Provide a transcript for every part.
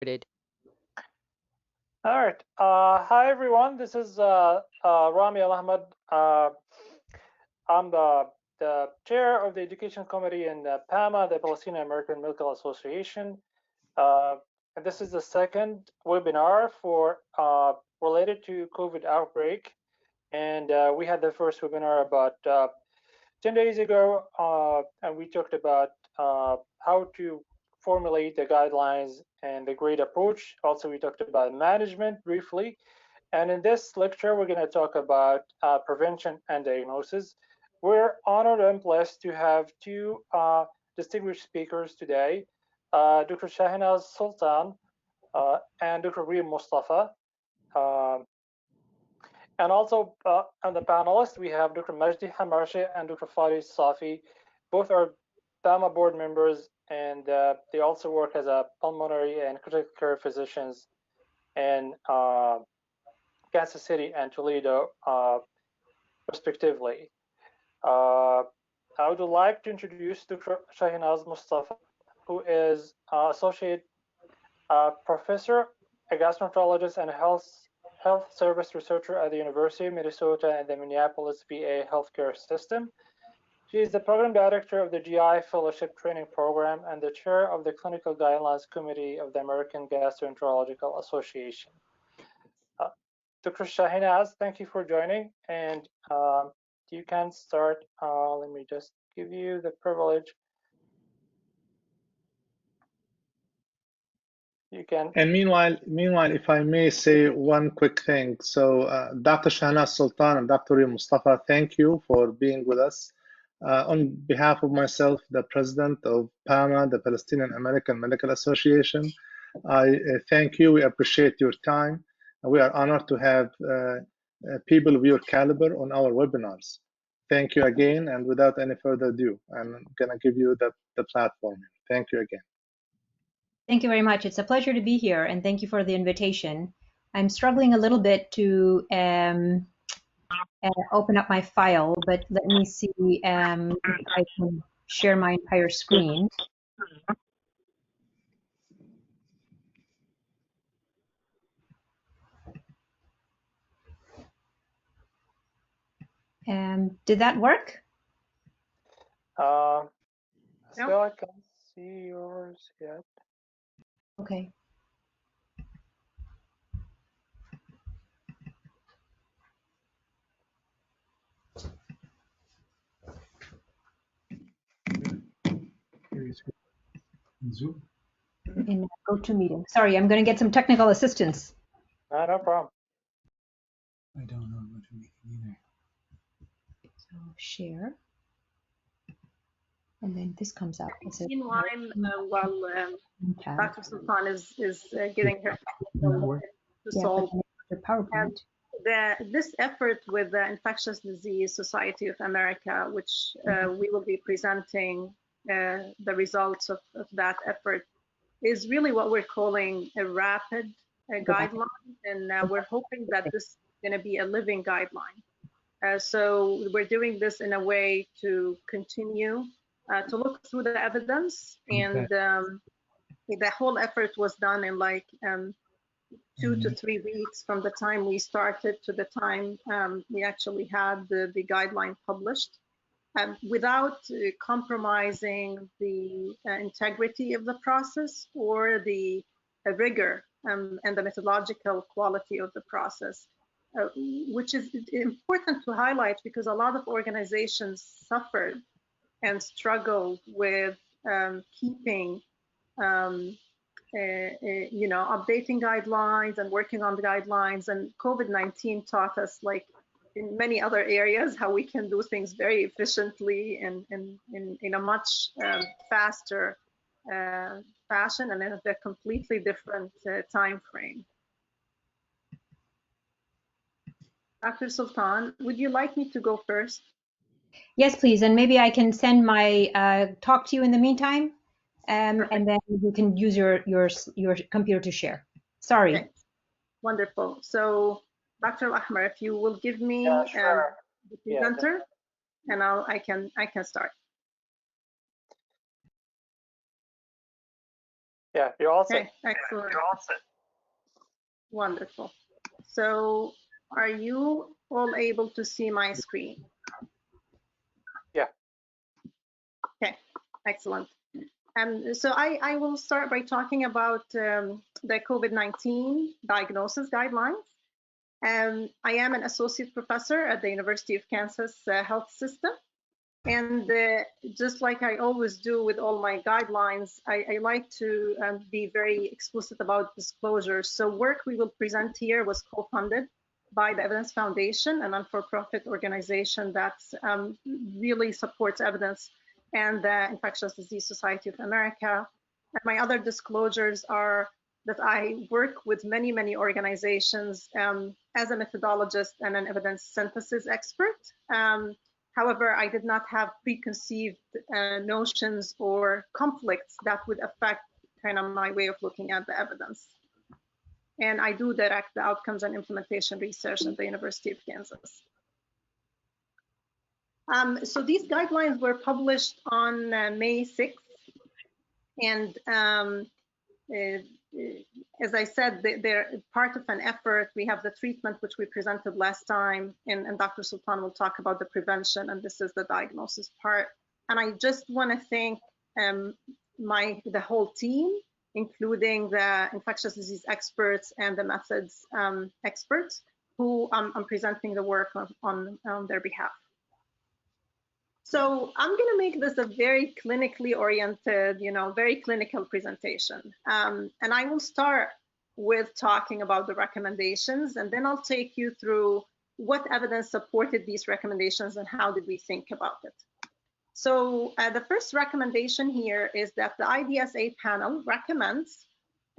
All right. Hi, everyone. This is Rami Al-Ahmad. I'm the chair of the Education Committee in PAMA, the Palestinian American Medical Association. And this is the second webinar for related to COVID outbreak. And we had the first webinar about 10 days ago, and we talked about how to formulate the guidelines and the grade approach. Also, we talked about management briefly. And in this lecture, we're going to talk about prevention and diagnosis. We're honored and blessed to have two distinguished speakers today, Dr. Shahinaz Sultan and Dr. Reem Mustafa. And also on the panelists, we have Dr. Majdi Hamarshi and Dr. Faris Safi. Both are PAMA board members, and they also work as a pulmonary and critical care physicians in Kansas City and Toledo, respectively. I would like to introduce Dr. Shahinaz Mustafa, who is associate professor, a gastroenterologist, and a health service researcher at the University of Minnesota and the Minneapolis VA healthcare system. She is the program director of the GI Fellowship Training Program and the chair of the Clinical Guidelines Committee of the American Gastroenterological Association. Dr. Shahinaz, thank you for joining, and you can start. Let me just give you the privilege. You can. And meanwhile, if I may say one quick thing. So Dr. Shahinaz Sultan and Dr. Reem Mustafa, thank you for being with us. On behalf of myself, the president of PAMA, the Palestinian American Medical Association, I thank you. We appreciate your time. We are honored to have people of your caliber on our webinars. Thank you again, and without any further ado, I'm going to give you the platform. Thank you again. Thank you very much. It's a pleasure to be here, and thank you for the invitation. I'm struggling a little bit to open up my file, but let me see if I can share my entire screen. Did that work? So I can't see yours yet. Okay. Zoom. In GoToMeeting. Sorry, I'm going to get some technical assistance. No problem. I don't know GoToMeeting either. So share. And then this comes up. Meanwhile, while Dr. Sultan is getting her to solve the PowerPoint. This effort with the Infectious Disease Society of America, which we will be presenting the results of that effort, is really what we're calling a rapid guideline, and we're hoping that this is going to be a living guideline. So we're doing this in a way to continue to look through the evidence, and the whole effort was done in like 2 to 3 weeks from the time we started to the time we actually had the guideline published, without compromising the integrity of the process or the rigor and the methodological quality of the process, which is important to highlight because a lot of organizations suffered and struggled with keeping updating guidelines and working on the guidelines. And COVID-19 taught us, like in many other areas, how we can do things very efficiently and in a much faster fashion and in a completely different time frame. Dr. Sultan, would you like me to go first? Yes, please. And maybe I can send my talk to you in the meantime. And then you can use your computer to share. Sorry. Okay. Wonderful. So, Dr. Ahmar, if you will give me Sure. the presenter, and I can start. Yeah, you're all set. Okay, excellent. Wonderful. So are you all able to see my screen? Yeah. Okay, excellent. So I will start by talking about the COVID-19 diagnosis guidelines. I am an associate professor at the University of Kansas Health System. And just like I always do with all my guidelines, I like to be very explicit about disclosures. So work we will present here was co-funded by the Evidence Foundation, a non-for-profit organization that really supports evidence, and the Infectious Disease Society of America. And my other disclosures are that I work with many, many organizations as a methodologist and an evidence synthesis expert. However, I did not have preconceived notions or conflicts that would affect kind of my way of looking at the evidence. And I do direct the outcomes and implementation research at the University of Kansas. So these guidelines were published on May 6th. And as I said, they're part of an effort. We have the treatment, which we presented last time, and Dr. Sultan will talk about the prevention, and this is the diagnosis part. And I just want to thank the whole team, including the infectious disease experts and the methods experts, who I'm presenting the work on their behalf. So I'm going to make this a very clinically oriented, very clinical presentation. And I will start with talking about the recommendations, and then I'll take you through what evidence supported these recommendations and how did we think about it. So the first recommendation here is that the IDSA panel recommends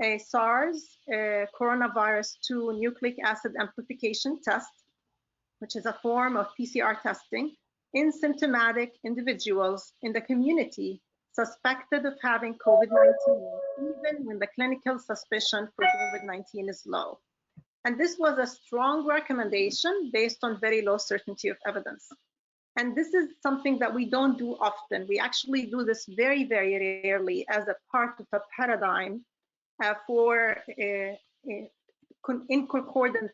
a SARS coronavirus 2 nucleic acid amplification test, which is a form of PCR testing in symptomatic individuals in the community suspected of having COVID-19, even when the clinical suspicion for COVID-19 is low. And this was a strong recommendation based on very low certainty of evidence. And this is something that we don't do often. We actually do this very, very rarely as a part of a paradigm for in concordant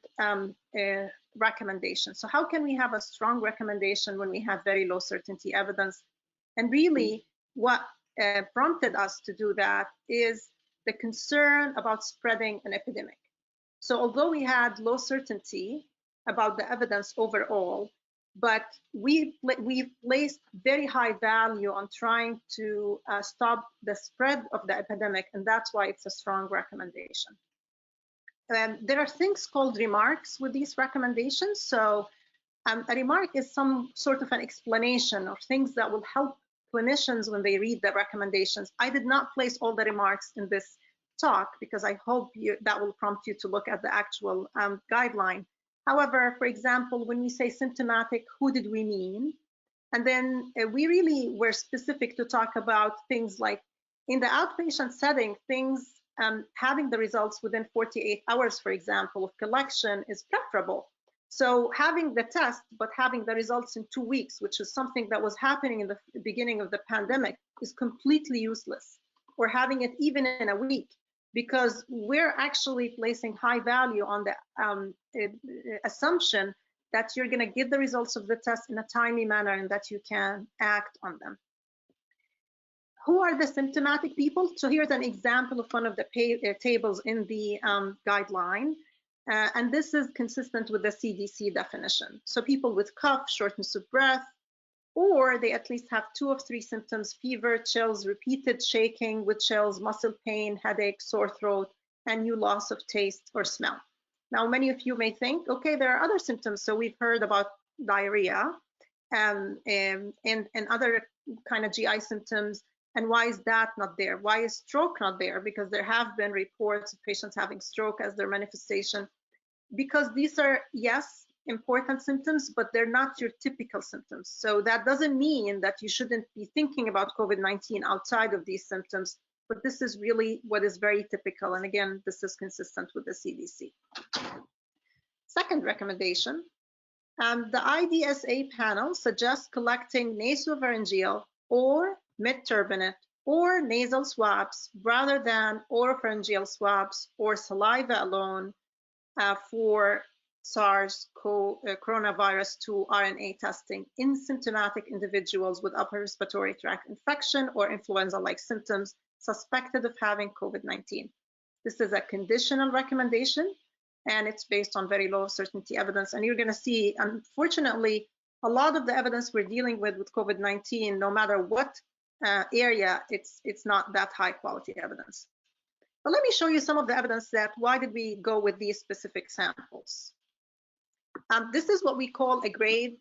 recommendation. So how can we have a strong recommendation when we have very low certainty evidence? And really what prompted us to do that is the concern about spreading an epidemic. So although we had low certainty about the evidence overall, but we placed very high value on trying to stop the spread of the epidemic, and that's why it's a strong recommendation. There are things called remarks with these recommendations. So a remark is some sort of an explanation or things that will help clinicians when they read the recommendations. I did not place all the remarks in this talk because I hope that will prompt you to look at the actual guideline. However, for example, when we say symptomatic, who did we mean? And then we really were specific to talk about things like in the outpatient setting, things having the results within 48 hours, for example, of collection is preferable. So having the test, but having the results in 2 weeks, which is something that was happening in the beginning of the pandemic, is completely useless. Or having it even in a week, because we're actually placing high value on the assumption that you're going to get the results of the test in a timely manner and that you can act on them. Who are the symptomatic people? So here's an example of one of the tables in the guideline. And this is consistent with the CDC definition. So people with cough, shortness of breath, or they at least have 2 of 3 symptoms: fever, chills, repeated shaking with chills, muscle pain, headache, sore throat, and new loss of taste or smell. Now, many of you may think, okay, there are other symptoms. So we've heard about diarrhea and other kind of GI symptoms. And why is that not there? Why is stroke not there? Because there have been reports of patients having stroke as their manifestation. Because these are, yes, important symptoms, but they're not your typical symptoms. So that doesn't mean that you shouldn't be thinking about COVID-19 outside of these symptoms, but this is really what is very typical. And again, this is consistent with the CDC. Second recommendation, the IDSA panel suggests collecting nasopharyngeal or mid-turbinate or nasal swabs rather than oropharyngeal swabs or saliva alone for SARS-CoV-2 RNA testing in symptomatic individuals with upper respiratory tract infection or influenza-like symptoms suspected of having COVID-19. This is a conditional recommendation, and it's based on very low certainty evidence. And you're going to see, unfortunately, a lot of the evidence we're dealing with COVID-19, no matter what area, it's not that high quality evidence. But let me show you some of the evidence that why did we go with these specific samples. This is what we call a grade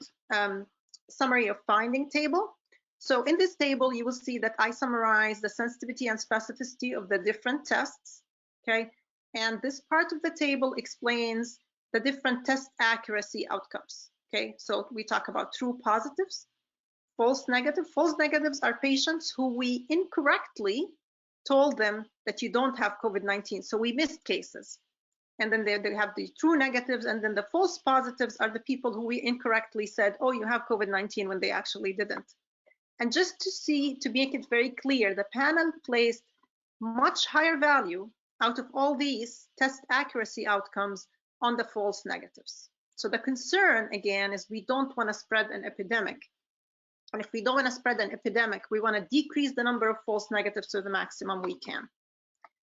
summary of finding table. So in this table, you will see that I summarize the sensitivity and specificity of the different tests, okay? And this part of the table explains the different test accuracy outcomes, okay? So we talk about true positives, false negative. False negatives are patients who we incorrectly told them that you don't have COVID-19, so we missed cases. And then they have the true negatives, and then the false positives are the people who we incorrectly said, oh, you have COVID-19, when they actually didn't. And just to make it very clear, the panel placed much higher value out of all these test accuracy outcomes on the false negatives. So the concern, again, is we don't want to spread an epidemic. And if we don't want to spread an epidemic, we want to decrease the number of false negatives to the maximum we can.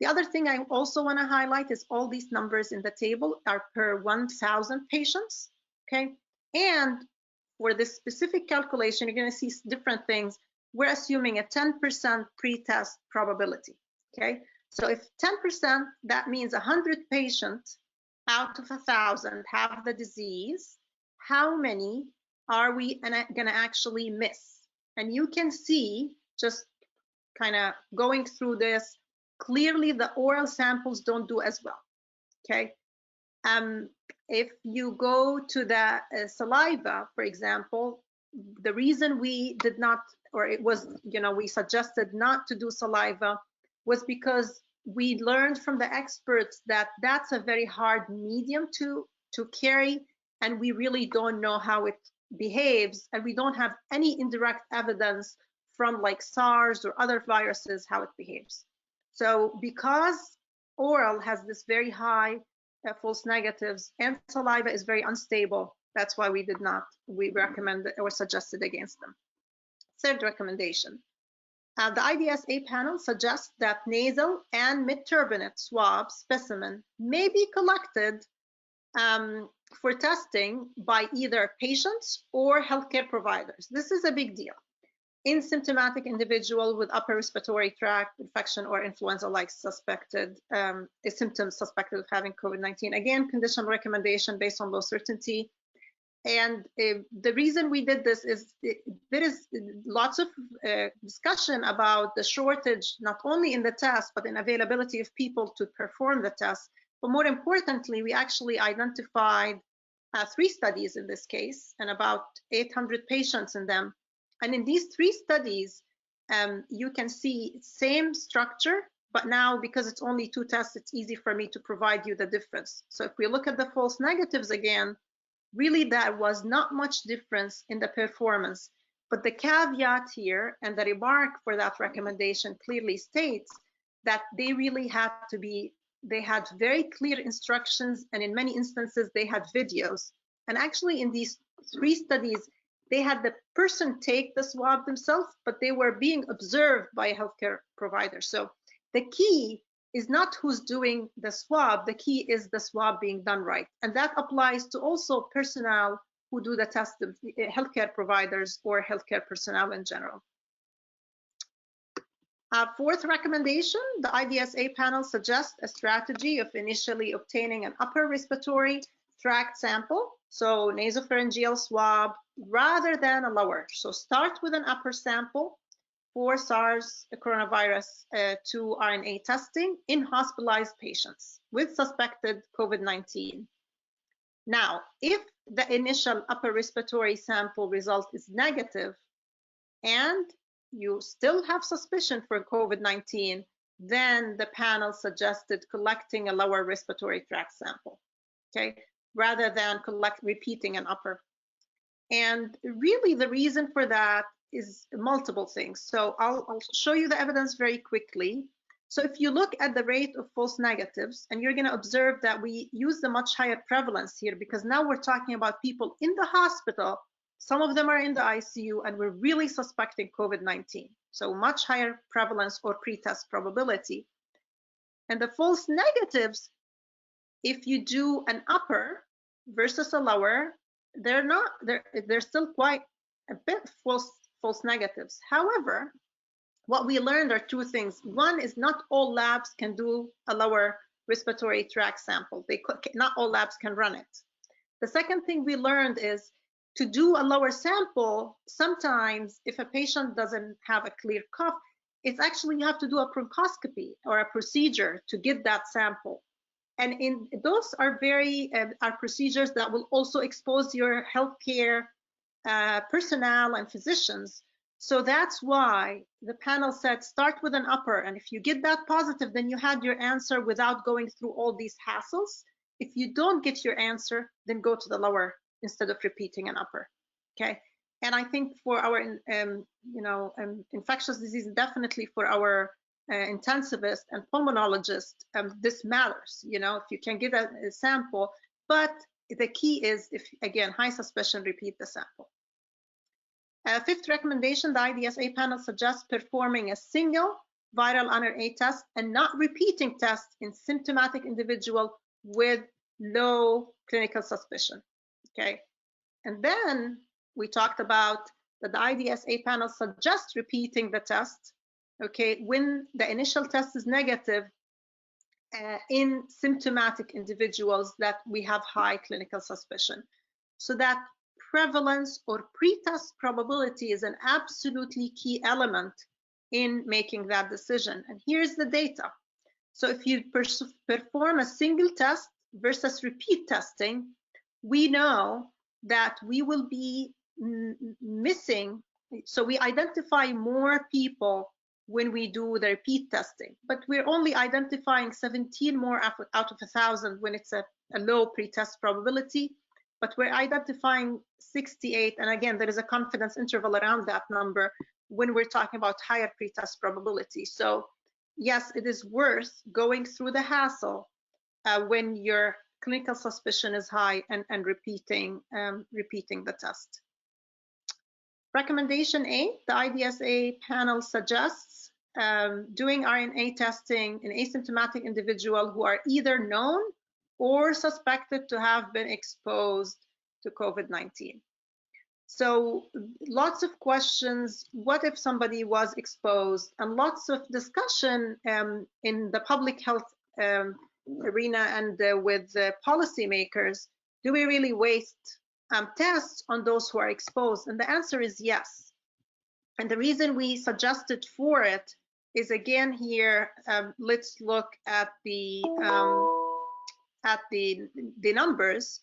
The other thing I also want to highlight is all these numbers in the table are per 1,000 patients, okay? And for this specific calculation, you're going to see different things. We're assuming a 10% pre-test probability, okay? So if 10%, that means 100 patients out of 1,000 have the disease. How many are we going to actually miss? And you can see, just kind of going through this, clearly the oral samples don't do as well, okay? If you go to the saliva, for example, the reason we did not, or it was, we suggested not to do saliva was because we learned from the experts that that's a very hard medium to carry, and we really don't know how it behaves, and we don't have any indirect evidence from like SARS or other viruses how it behaves. So because oral has this very high false negatives and saliva is very unstable, that's why we recommended or suggested against them. Third recommendation, the IDSA panel suggests that nasal and mid-turbinate swab specimen may be collected for testing by either patients or healthcare providers. This is a big deal. In symptomatic individual with upper respiratory tract infection or influenza-like suspected symptoms suspected of having COVID-19. Again, conditional recommendation based on low certainty. And the reason we did this is there is lots of discussion about the shortage, not only in the test, but in availability of people to perform the test. But more importantly, we actually identified 3 studies in this case and about 800 patients in them. And in these 3 studies, you can see same structure, but now because it's only 2 tests, it's easy for me to provide you the difference. So if we look at the false negatives again, really there was not much difference in the performance. But the caveat here and the remark for that recommendation clearly states that they really had to be, they had very clear instructions, and in many instances they had videos. And actually in these 3 studies, they had the person take the swab themselves, but they were being observed by a healthcare provider. So the key is not who's doing the swab, the key is the swab being done right. And that applies to also personnel who do the test, healthcare providers or healthcare personnel in general. Fourth recommendation, the IDSA panel suggests a strategy of initially obtaining an upper respiratory tract sample, so nasopharyngeal swab, rather than a lower. So start with an upper sample for SARS-CoV-2 RNA testing in hospitalized patients with suspected COVID-19. Now, if the initial upper respiratory sample result is negative and you still have suspicion for COVID-19, then the panel suggested collecting a lower respiratory tract sample, okay, rather than repeating an upper. And really the reason for that is multiple things. So I'll show you the evidence very quickly. So if you look at the rate of false negatives, and you're going to observe that we use the much higher prevalence here, because now we're talking about people in the hospital. Some of them are in the ICU, and we're really suspecting COVID-19. So much higher prevalence or pretest probability. And the false negatives, if you do an upper versus a lower, they're still quite a bit false negatives. However, what we learned are two things. One is not all labs can do a lower respiratory tract sample. Not all labs can run it. The second thing we learned is to do a lower sample, sometimes if a patient doesn't have a clear cough, it's actually you have to do a bronchoscopy or a procedure to get that sample. And in those are are procedures that will also expose your healthcare personnel and physicians. So that's why the panel said start with an upper, and if you get that positive, then you had your answer without going through all these hassles. If you don't get your answer, then go to the lower instead of repeating an upper. Okay, and I think for our infectious disease, definitely for our intensivist and pulmonologist, this matters. You know, if you can get a sample, but the key is, if again high suspicion, repeat the sample. Fifth recommendation, the IDSA panel suggests performing a single viral RNA test and not repeating tests in symptomatic individual with low clinical suspicion. Okay, and then we talked about that the IDSA panel suggests repeating the test, okay, when the initial test is negative in symptomatic individuals that we have high clinical suspicion. So that prevalence or pretest probability is an absolutely key element in making that decision. And here's the data. So if you perform a single test versus repeat testing, we know that we will be missing. So we identify more people when we do the repeat testing, but we're only identifying 17 more out of 1,000 when it's a low pretest probability, but we're identifying 68, and again, there is a confidence interval around that number when we're talking about higher pretest probability. So yes, it is worth going through the hassle when your clinical suspicion is high and repeating the test. Recommendation 8, the IDSA panel suggests doing RNA testing in asymptomatic individuals who are either known or suspected to have been exposed to COVID-19. So lots of questions, what if somebody was exposed, and lots of discussion in the public health arena and with policymakers. Do we really waste tests on those who are exposed? And the answer is yes. And the reason we suggested for it is, again, here, let's look at the numbers.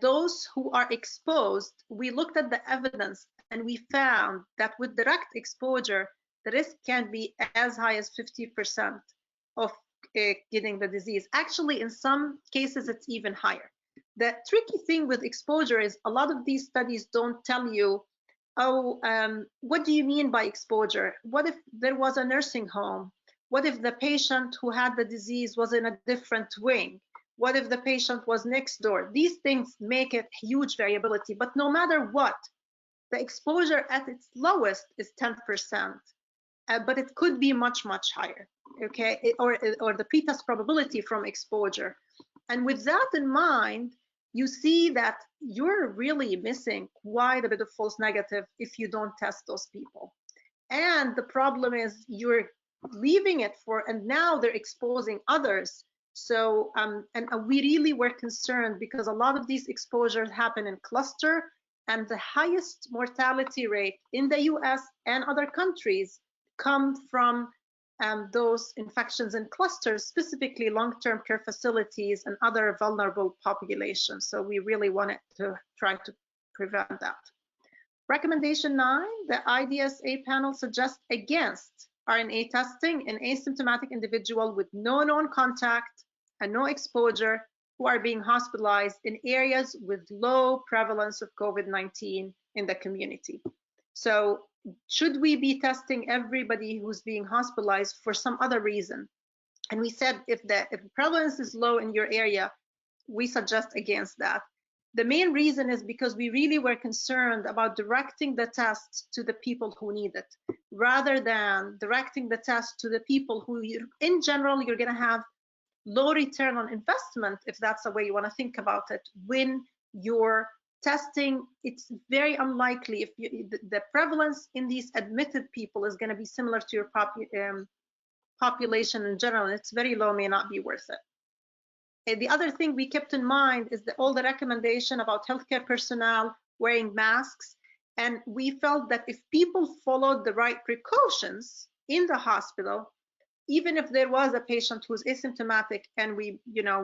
Those who are exposed, we looked at the evidence and we found that with direct exposure, the risk can be as high as 50% of getting the disease. Actually, in some cases, it's even higher. The tricky thing with exposure is a lot of these studies don't tell you, oh, what do you mean by exposure? What if there was a nursing home? What if the patient who had the disease was in a different wing? What if the patient was next door? These things make it huge variability, but no matter what, the exposure at its lowest is 10%, but it could be much, much higher, okay? Or the pretest probability from exposure. And with that in mind, you see that you're really missing quite a bit of false negative if you don't test those people. And the problem is you're leaving it for, and now they're exposing others. So, and we really were concerned because a lot of these exposures happen in cluster, and the highest mortality rate in the US and other countries come from those infections in clusters, specifically long-term care facilities and other vulnerable populations. So we really wanted to try to prevent that. Recommendation 9, the IDSA panel suggests against RNA testing in asymptomatic individual with no known contact and no exposure who are being hospitalized in areas with low prevalence of COVID-19 in the community. So should we be testing everybody who's being hospitalized for some other reason? And we said if prevalence is low in your area, we suggest against that. The main reason is because we really were concerned about directing the tests to the people who need it, rather than directing the test to the people who, in general, you're going to have low return on investment, if that's the way you want to think about it. When you're testing, it's very unlikely if the prevalence in these admitted people is going to be similar to your population in general. It's very low, may not be worth it. And the other thing we kept in mind is all the recommendation about healthcare personnel wearing masks. And we felt that if people followed the right precautions in the hospital, even if there was a patient who's asymptomatic and we,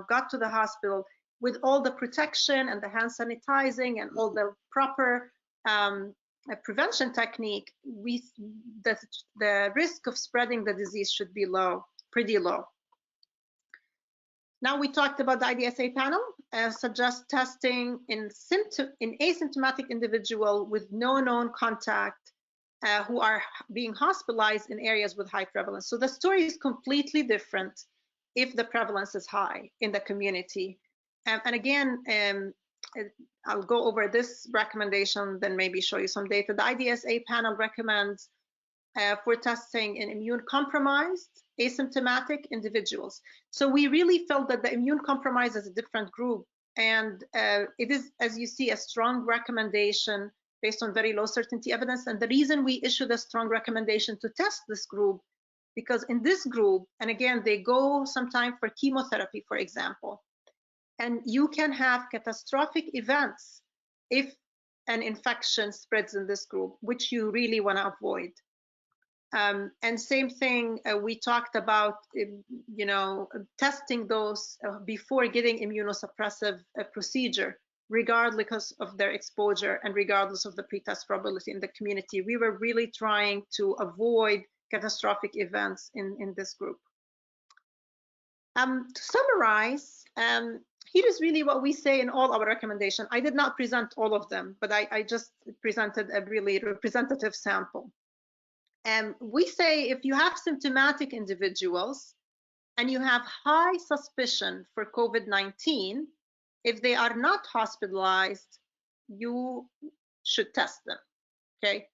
got to the hospital with all the protection and the hand sanitizing and all the proper prevention technique, the risk of spreading the disease should be low, pretty low. Now we talked about the IDSA panel, suggest testing in asymptomatic individual with no known contact who are being hospitalized in areas with high prevalence. So the story is completely different if the prevalence is high in the community. And again, I'll go over this recommendation, then maybe show you some data. The IDSA panel recommends for testing in immune-compromised, asymptomatic individuals. So we really felt that the immune-compromised is a different group, and it is, as you see, a strong recommendation based on very low certainty evidence. And the reason we issued a strong recommendation to test this group, because in this group, and again, they go sometime for chemotherapy, for example, and you can have catastrophic events if an infection spreads in this group, which you really want to avoid. And same thing, we talked about, testing those before getting immunosuppressive procedure, regardless of their exposure and regardless of the pretest probability in the community. We were really trying to avoid catastrophic events in this group. To summarize, here is really what we say in all our recommendations. I did not present all of them, but I just presented a really representative sample. We say if you have symptomatic individuals and you have high suspicion for COVID-19, if they are not hospitalized, you should test them, okay?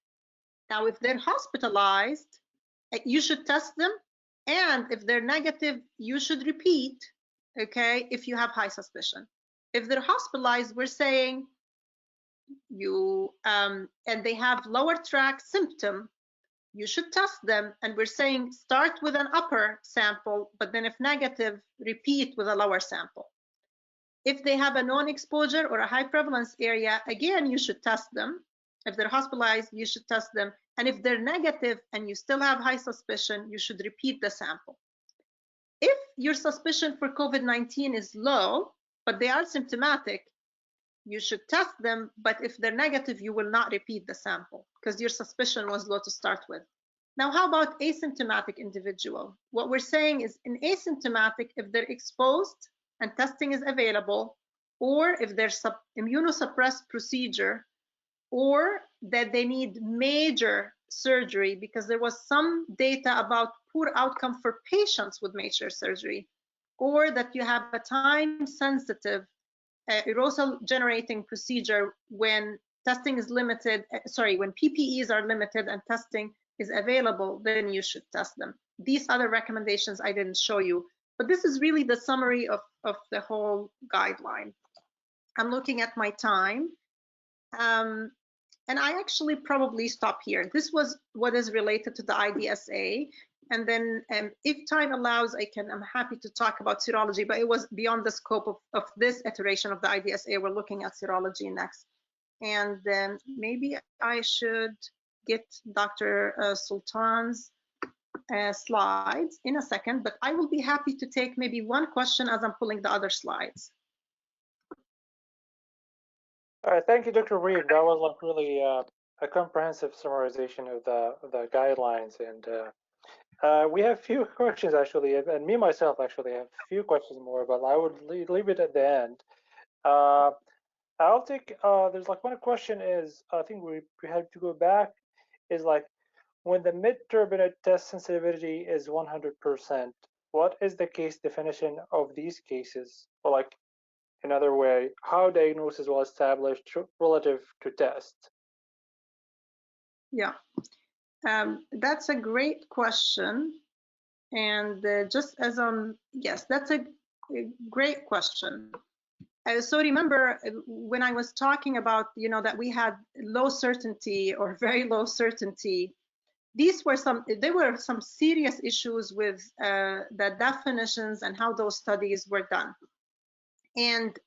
Now, if they're hospitalized, you should test them, and if they're negative, you should repeat, okay, if you have high suspicion. If they're hospitalized, we're saying and they have lower tract symptom, you should test them, and we're saying start with an upper sample, but then if negative, repeat with a lower sample. If they have a known exposure or a high prevalence area, again, you should test them. If they're hospitalized, you should test them. And if they're negative and you still have high suspicion, you should repeat the sample. If your suspicion for COVID-19 is low, but they are symptomatic, you should test them, but if they're negative, you will not repeat the sample because your suspicion was low to start with. Now, how about asymptomatic individual? What we're saying is in asymptomatic, if they're exposed and testing is available, or if there's immunosuppressed procedure, or that they need major surgery, because there was some data about poor outcome for patients with major surgery, or that you have a time-sensitive aerosol generating procedure when testing is limited, when PPEs are limited and testing is available, then you should test them. These other recommendations I didn't show you, but this is really the summary of the whole guideline. I'm looking at my time, and I actually probably stop here. This was what is related to the IDSA. And then if time allows, I'm happy to talk about serology, but it was beyond the scope of this iteration of the IDSA. We're looking at serology next. And then maybe I should get Dr. Sultan's slides in a second, but I will be happy to take maybe one question as I'm pulling the other slides. All right, thank you, Dr. Reed. That was like really a comprehensive summarization of the guidelines, and we have few questions actually, and me myself actually have a few questions more, but I would leave it at the end. I'll take. There's like one question is I think we have to go back. is like when the mid-turbinate test sensitivity is 100%, what is the case definition of these cases? Or like another way, how diagnosis was established relative to test? Yeah, that's a great question. And just as yes, that's a great question. So remember when I was talking about, that we had low certainty or very low certainty, there were some serious issues with the definitions and how those studies were done. And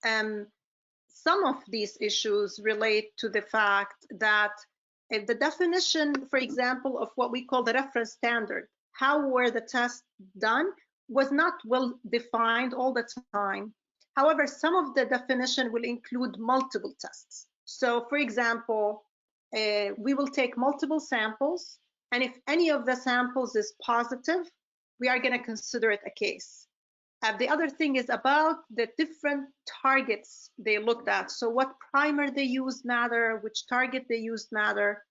some of these issues relate to the fact that the definition, for example, of what we call the reference standard, how were the tests done, was not well defined all the time. However, some of the definition will include multiple tests. So for example, we will take multiple samples, and if any of the samples is positive, we are going to consider it a case. The other thing is about the different targets they looked at. So what primer they used matter, which target they used matter.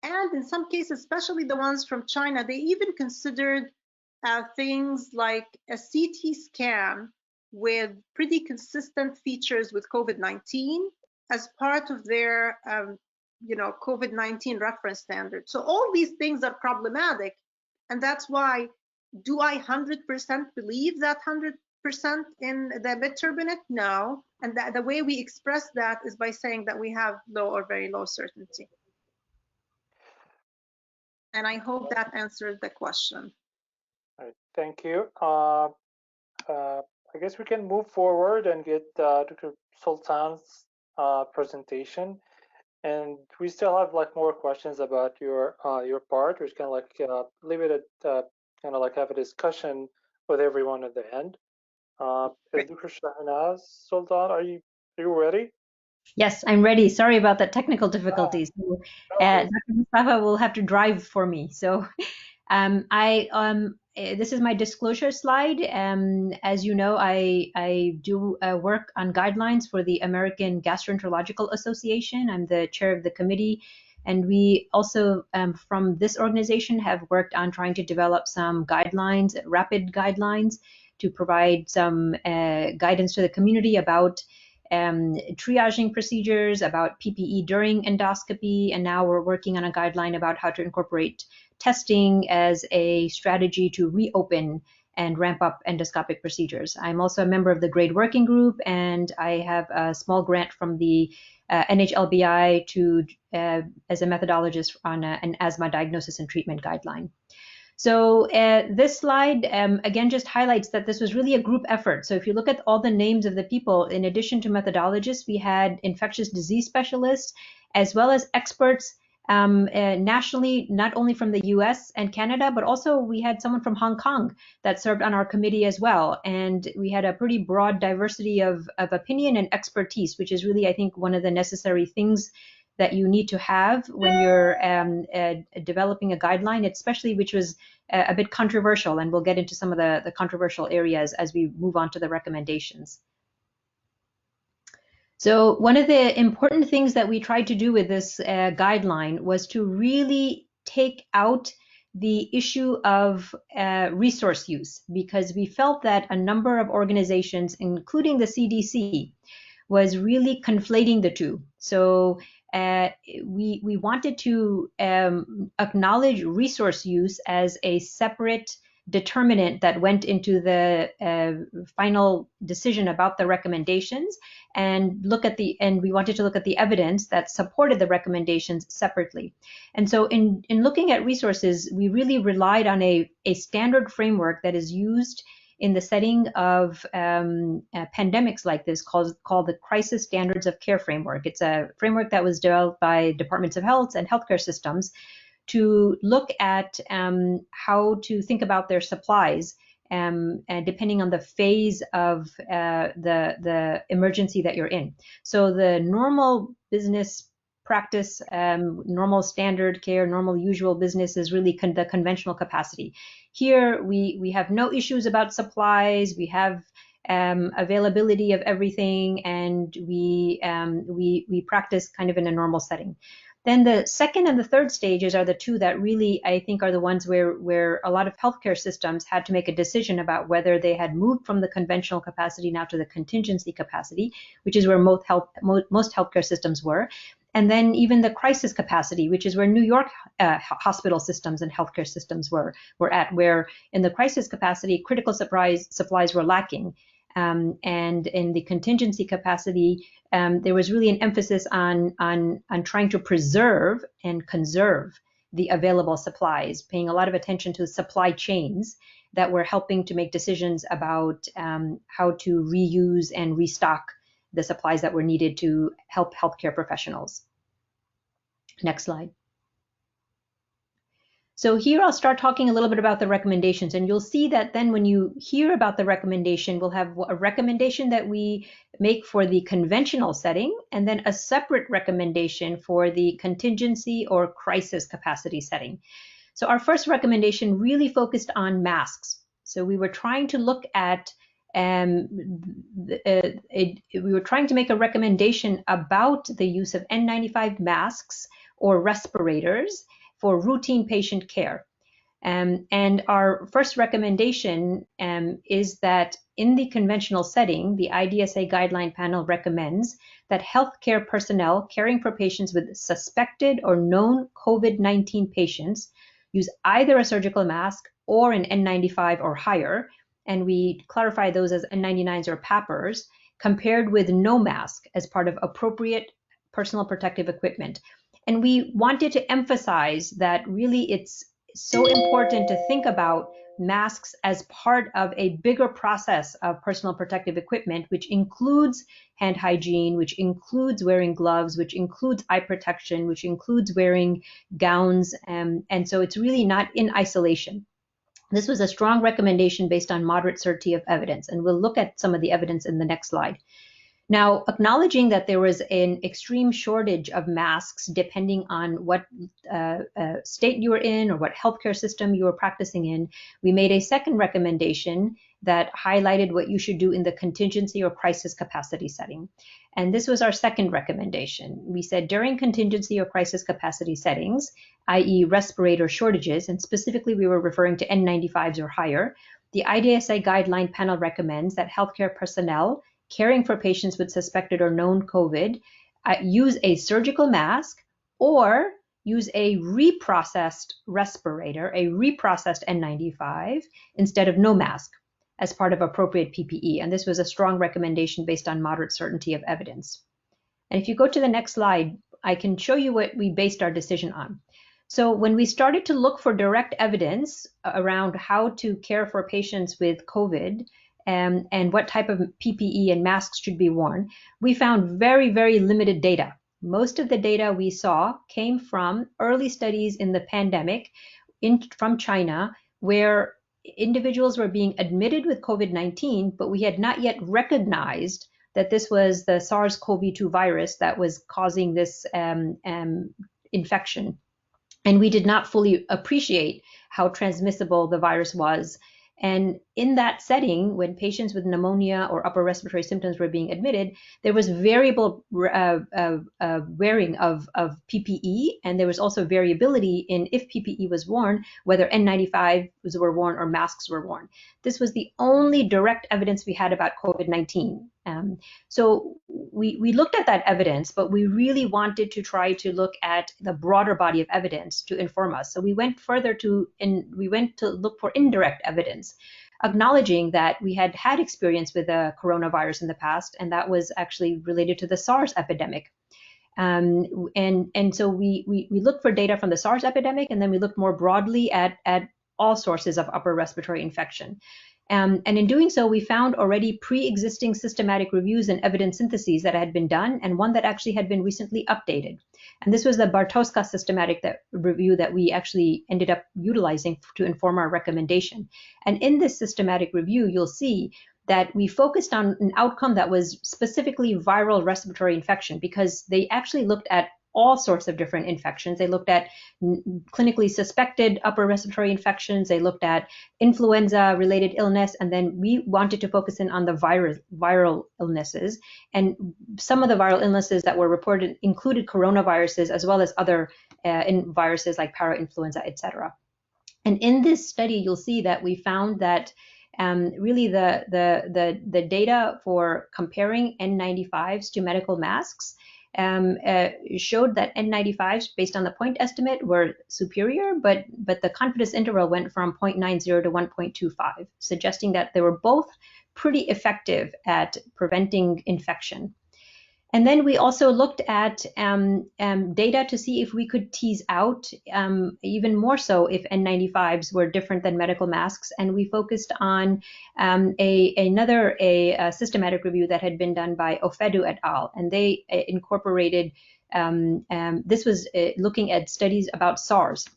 And in some cases, especially the ones from China, they even considered things like a CT scan with pretty consistent features with COVID-19 as part of their COVID-19 reference standard. So all these things are problematic. And that's why, do I 100% believe that 100% in the mid-turbinate? No. And the way we express that is by saying that we have low or very low certainty. And I hope that answered the question. All right, thank you. I guess we can move forward and get Dr. Sultan's presentation. And we still have like more questions about your part. We're just kind of like leave it at kind of like have a discussion with everyone at the end. Dr. Shahnaz Sultan, are you ready? Yes, I'm ready. Sorry about the technical difficulties. Dr. Mustafa will have to drive for me. So this is my disclosure slide. As you know, I do work on guidelines for the American Gastroenterological Association. I'm the chair of the committee. And we also, from this organization, have worked on trying to develop some guidelines, rapid guidelines, to provide some guidance to the community about triaging procedures, about PPE during endoscopy, and now we're working on a guideline about how to incorporate testing as a strategy to reopen and ramp up endoscopic procedures. I'm also a member of the GRADE working group, and I have a small grant from the NHLBI as a methodologist on an asthma diagnosis and treatment guideline. So this slide, again, just highlights that this was really a group effort. So if you look at all the names of the people, in addition to methodologists, we had infectious disease specialists, as well as experts nationally, not only from the US and Canada, but also we had someone from Hong Kong that served on our committee as well. And we had a pretty broad diversity of opinion and expertise, which is really, I think, one of the necessary things that you need to have when you're developing a guideline, especially which was a bit controversial, and we'll get into some of the controversial areas as we move on to the recommendations. So one of the important things that we tried to do with this guideline was to really take out the issue of resource use, because we felt that a number of organizations, including the CDC, was really conflating the two. So we wanted to acknowledge resource use as a separate determinant that went into the final decision about the recommendations, and we wanted to look at the evidence that supported the recommendations separately. And so in looking at resources, we really relied on a standard framework that is used in the setting of pandemics like this, called the Crisis Standards of Care Framework. It's a framework that was developed by departments of health and healthcare systems to look at how to think about their supplies, and depending on the phase of the emergency that you're in. So the normal business practice, normal standard care, normal usual business is really the conventional capacity. Here we have no issues about supplies. We have availability of everything, and we practice kind of in a normal setting. Then the second and the third stages are the two that really, I think, are the ones where a lot of healthcare systems had to make a decision about whether they had moved from the conventional capacity now to the contingency capacity, which is where most healthcare systems were. And then even the crisis capacity, which is where New York hospital systems and healthcare systems were at, where in the crisis capacity, critical supplies were lacking. And in the contingency capacity, there was really an emphasis on trying to preserve and conserve the available supplies, paying a lot of attention to supply chains that were helping to make decisions about how to reuse and restock the supplies that were needed to help healthcare professionals. Next slide. So here I'll start talking a little bit about the recommendations, and you'll see that then when you hear about the recommendation, we'll have a recommendation that we make for the conventional setting, and then a separate recommendation for the contingency or crisis capacity setting. So our first recommendation really focused on masks. So we were trying to look at we were trying to make a recommendation about the use of N95 masks or respirators for routine patient care. And our first recommendation is that in the conventional setting, the IDSA guideline panel recommends that healthcare personnel caring for patients with suspected or known COVID-19 patients use either a surgical mask or an N95 or higher, and we clarify those as N99s or PAPRs, compared with no mask as part of appropriate personal protective equipment. And we wanted to emphasize that really it's so important to think about masks as part of a bigger process of personal protective equipment, which includes hand hygiene, which includes wearing gloves, which includes eye protection, which includes wearing gowns. And so it's really not in isolation. This was a strong recommendation based on moderate certainty of evidence, and we'll look at some of the evidence in the next slide. Now, acknowledging that there was an extreme shortage of masks depending on what state you were in or what healthcare system you were practicing in, we made a second recommendation that highlighted what you should do in the contingency or crisis capacity setting. And this was our second recommendation. We said during contingency or crisis capacity settings, i.e. respirator shortages, and specifically we were referring to N95s or higher, the IDSA guideline panel recommends that healthcare personnel caring for patients with suspected or known COVID use a surgical mask or use a reprocessed respirator, a reprocessed N95, instead of no mask as part of appropriate PPE. And this was a strong recommendation based on moderate certainty of evidence. And if you go to the next slide, I can show you what we based our decision on. So when we started to look for direct evidence around how to care for patients with COVID, and what type of PPE and masks should be worn, we found very, very limited data. Most of the data we saw came from early studies in the pandemic from China, where individuals were being admitted with COVID-19, but we had not yet recognized that this was the SARS-CoV-2 virus that was causing this infection. And we did not fully appreciate how transmissible the virus was. And in that setting, when patients with pneumonia or upper respiratory symptoms were being admitted, there was variable wearing of PPE, and there was also variability in if PPE was worn, whether N95s were worn or masks were worn. This was the only direct evidence we had about COVID-19. So we looked at that evidence, but we really wanted to try to look at the broader body of evidence to inform us. So we went further we went to look for indirect evidence, acknowledging that we had had experience with a coronavirus in the past, and that was actually related to the SARS epidemic. And so we looked for data from the SARS epidemic, and then we looked more broadly at all sources of upper respiratory infection. And in doing so, we found already pre-existing systematic reviews and evidence syntheses that had been done, and one that actually had been recently updated. And this was the Bartoska systematic review that we actually ended up utilizing to inform our recommendation. And in this systematic review, you'll see that we focused on an outcome that was specifically viral respiratory infection, because they actually looked at all sorts of different infections. They looked at clinically suspected upper respiratory infections. They looked at influenza-related illness, and then we wanted to focus in on the viral illnesses. And some of the viral illnesses that were reported included coronaviruses as well as other viruses like parainfluenza, etc. And in this study, you'll see that we found that really the data for comparing N95s to medical masks showed that N95s, based on the point estimate, were superior, but the confidence interval went from 0.90 to 1.25, suggesting that they were both pretty effective at preventing infection. And then we also looked at data to see if we could tease out even more so if N95s were different than medical masks. And we focused on another systematic review that had been done by Ofedu et al. And they incorporated, this was looking at studies about SARS.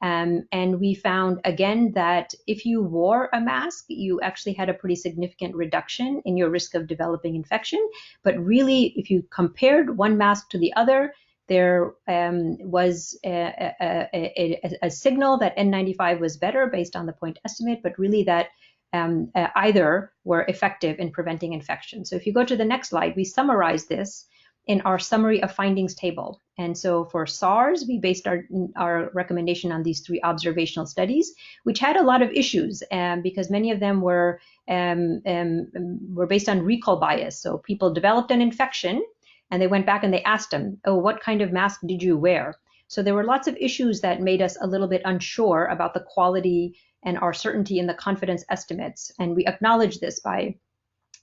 And we found, again, that if you wore a mask, you actually had a pretty significant reduction in your risk of developing infection. But really, if you compared one mask to the other, there was a signal that N95 was better based on the point estimate, but really that either were effective in preventing infection. So if you go to the next slide, we summarize this in our summary of findings table. And so for SARS, we based our recommendation on these 3 observational studies, which had a lot of issues because many of them were based on recall bias. So people developed an infection and they went back and they asked them, oh, what kind of mask did you wear? So there were lots of issues that made us a little bit unsure about the quality and our certainty in the confidence estimates. And we acknowledge this by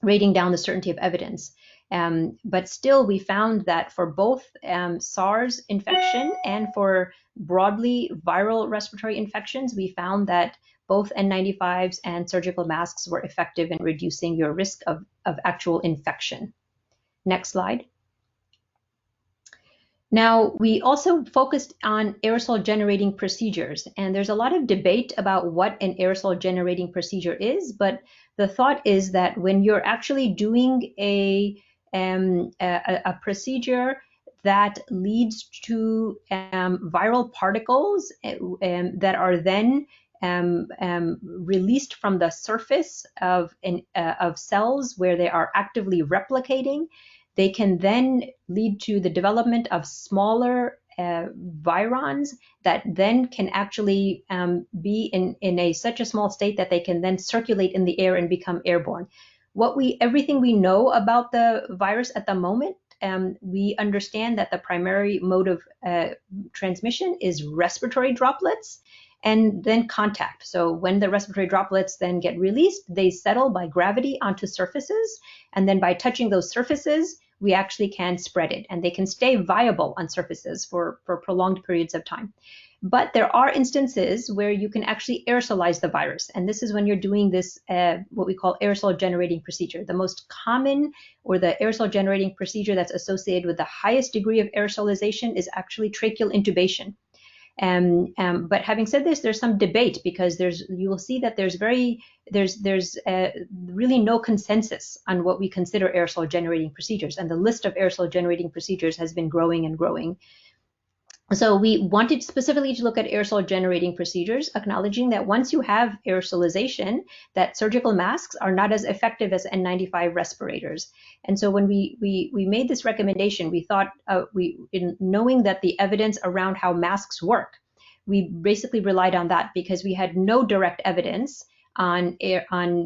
rating down the certainty of evidence. But still, we found that for both SARS infection and for broadly viral respiratory infections, we found that both N95s and surgical masks were effective in reducing your risk of actual infection. Next slide. Now, we also focused on aerosol generating procedures, and there's a lot of debate about what an aerosol generating procedure is, but the thought is that when you're actually doing a procedure that leads to viral particles that are then released from the surface of cells where they are actively replicating, they can then lead to the development of smaller virons that then can actually be in such a small state that they can then circulate in the air and become airborne. Everything we know about the virus at the moment, we understand that the primary mode of transmission is respiratory droplets and then contact. So when the respiratory droplets then get released, they settle by gravity onto surfaces. And then by touching those surfaces, we actually can spread it. And they can stay viable on surfaces for prolonged periods of time. But there are instances where you can actually aerosolize the virus. And this is when you're doing this, what we call aerosol generating procedure. The most common, or the aerosol generating procedure that's associated with the highest degree of aerosolization, is actually tracheal intubation. But having said this, there's some debate because you will see that there's really no consensus on what we consider aerosol generating procedures. And the list of aerosol generating procedures has been growing and growing. So we wanted specifically to look at aerosol generating procedures, acknowledging that once you have aerosolization, that surgical masks are not as effective as N95 respirators. And so when we made this recommendation, we thought, in knowing that the evidence around how masks work, we basically relied on that because we had no direct evidence on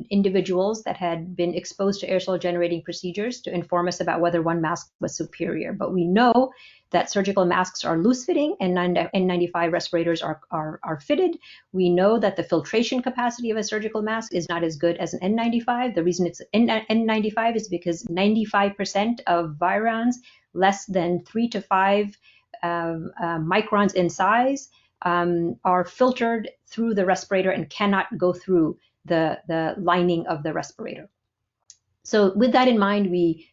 individuals that had been exposed to aerosol generating procedures to inform us about whether one mask was superior. But we know that surgical masks are loose fitting and N95 respirators are fitted. We know that the filtration capacity of a surgical mask is not as good as an N95. The reason it's N95 is because 95% of virons less than 3 to 5 microns in size are filtered through the respirator and cannot go through the lining of the respirator. So with that in mind, we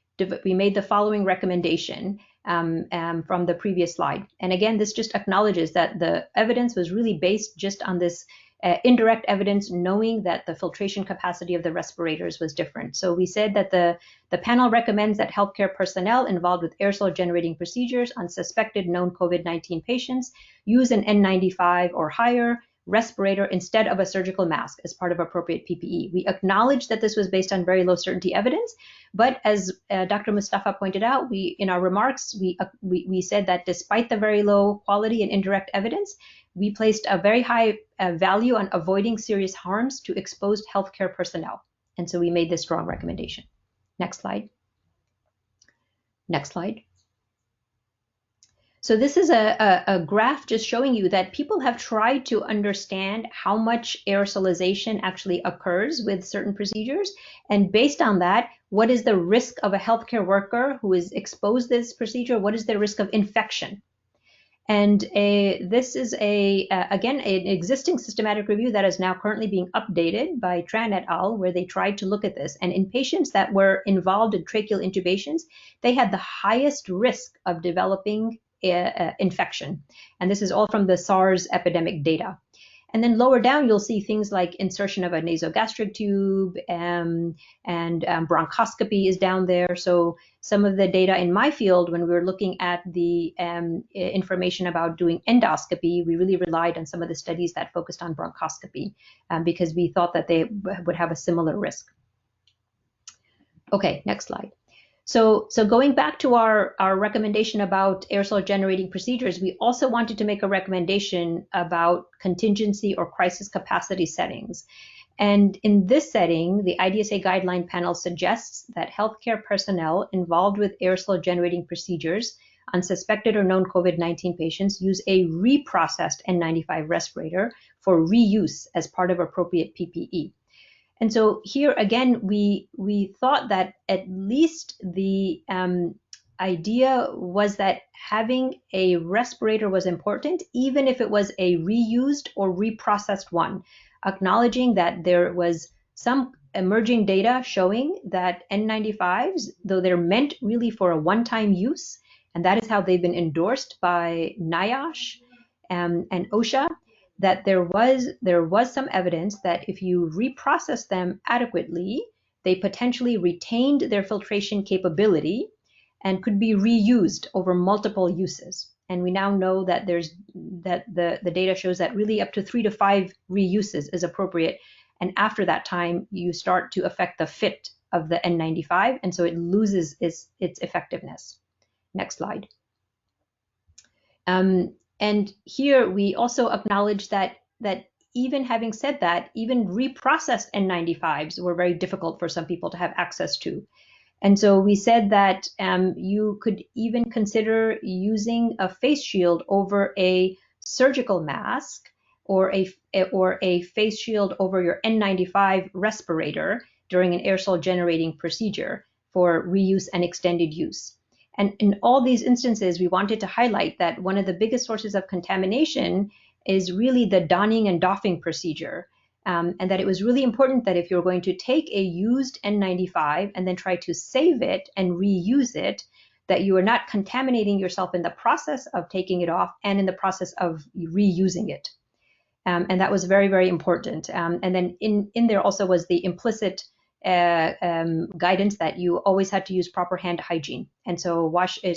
made the following recommendation from the previous slide. And again, this just acknowledges that the evidence was really based just on this indirect evidence knowing that the filtration capacity of the respirators was different. So we said that the panel recommends that healthcare personnel involved with aerosol generating procedures on suspected known COVID-19 patients use an N95 or higher respirator instead of a surgical mask as part of appropriate PPE. We acknowledge that this was based on very low certainty evidence, but as Dr. Mustafa pointed out, in our remarks, we said that despite the very low quality and indirect evidence, we placed a very high value on avoiding serious harms to exposed healthcare personnel. And so we made this strong recommendation. Next slide. Next slide. So this is a graph just showing you that people have tried to understand how much aerosolization actually occurs with certain procedures. And based on that, what is the risk of a healthcare worker who is exposed to this procedure? What is the risk of infection? And this is, again, an existing systematic review that is now currently being updated by Tran et al., where they tried to look at this. And in patients that were involved in tracheal intubations, they had the highest risk of developing infection. And this is all from the SARS epidemic data. And then lower down, you'll see things like insertion of a nasogastric tube and bronchoscopy is down there. So some of the data in my field, when we were looking at the information about doing endoscopy, we really relied on some of the studies that focused on bronchoscopy because we thought that they would have a similar risk. Okay, next slide. So going back to our recommendation about aerosol generating procedures, we also wanted to make a recommendation about contingency or crisis capacity settings. And in this setting, the IDSA guideline panel suggests that healthcare personnel involved with aerosol generating procedures on suspected or known COVID-19 patients use a reprocessed N95 respirator for reuse as part of appropriate PPE. And so here again, we thought that at least the idea was that having a respirator was important, even if it was a reused or reprocessed one, acknowledging that there was some emerging data showing that N95s, though they're meant really for a one-time use, and that is how they've been endorsed by NIOSH and OSHA, that there was some evidence that if you reprocess them adequately, they potentially retained their filtration capability and could be reused over multiple uses. And we now know that the data shows that really up to 3 to 5 reuses is appropriate. And after that time, you start to affect the fit of the N95, and so it loses its effectiveness. Next slide. And here we also acknowledge that even having said that, even reprocessed N95s were very difficult for some people to have access to. And so we said that you could even consider using a face shield over a surgical mask or a face shield over your N95 respirator during an aerosol generating procedure for reuse and extended use. And in all these instances, we wanted to highlight that one of the biggest sources of contamination is really the donning and doffing procedure. And that it was really important that if you're going to take a used N95 and then try to save it and reuse it, that you are not contaminating yourself in the process of taking it off and in the process of reusing it. And that was very, very important. And then in there also was the implicit guidance that you always had to use proper hand hygiene. And so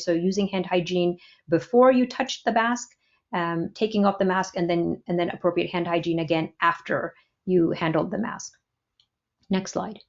using hand hygiene before you touched the mask, taking off the mask, and then appropriate hand hygiene again after you handled the mask. Next slide.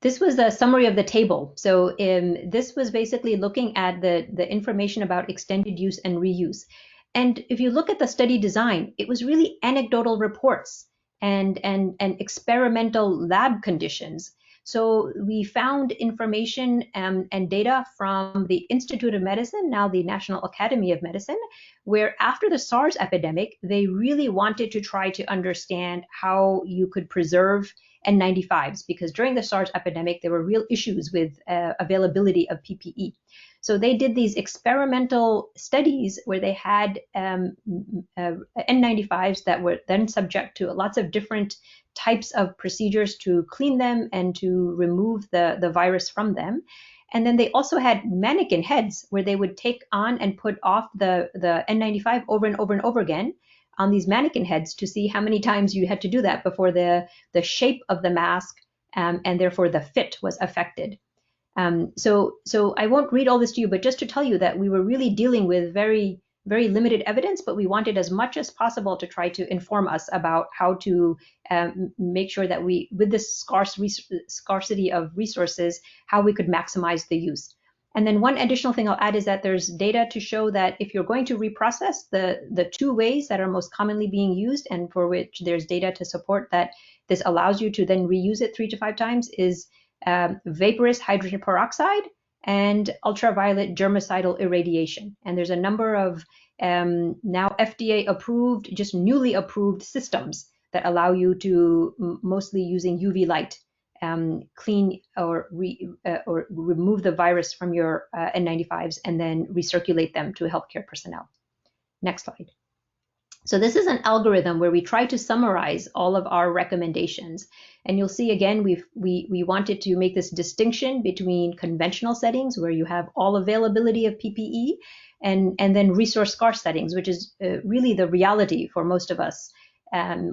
This was a summary of the table. So this was basically looking at the information about extended use and reuse. And if you look at the study design, it was really anecdotal reports and experimental lab conditions. So we found information and data from the Institute of Medicine, now the National Academy of Medicine, where after the SARS epidemic, they really wanted to try to understand how you could preserve N95s, because during the SARS epidemic, there were real issues with availability of PPE. So they did these experimental studies where they had N95s that were then subject to lots of different types of procedures to clean them and to remove the virus from them. And then they also had mannequin heads where they would take on and put off the N95 over and over and over again on these mannequin heads to see how many times you had to do that before the shape of the mask and therefore the fit was affected. So I won't read all this to you, but just to tell you that we were really dealing with very, very limited evidence, but we wanted as much as possible to try to inform us about how to make sure that we, with this scarcity of resources, how we could maximize the use. And then one additional thing I'll add is that there's data to show that if you're going to reprocess, the two ways that are most commonly being used and for which there's data to support that this allows you to then reuse it 3 to 5 times is vaporous hydrogen peroxide and ultraviolet germicidal irradiation. And there's a number of now FDA approved, just newly approved systems that allow you to, mostly using UV light, clean or remove the virus from your N95s and then recirculate them to healthcare personnel. Next slide. So this is an algorithm where we try to summarize all of our recommendations. And you'll see again, we wanted to make this distinction between conventional settings where you have all availability of PPE and then resource scarce settings, which is really the reality for most of us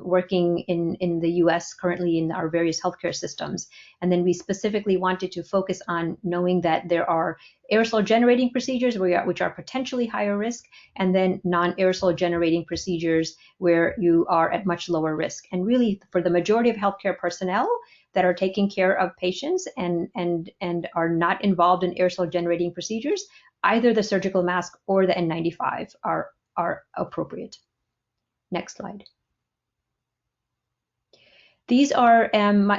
working in the US currently in our various healthcare systems. And then we specifically wanted to focus on knowing that there are aerosol generating procedures which are potentially higher risk, and then non-aerosol generating procedures where you are at much lower risk. And really for the majority of healthcare personnel that are taking care of patients and are not involved in aerosol generating procedures, either the surgical mask or the N95 are appropriate. Next slide. These are,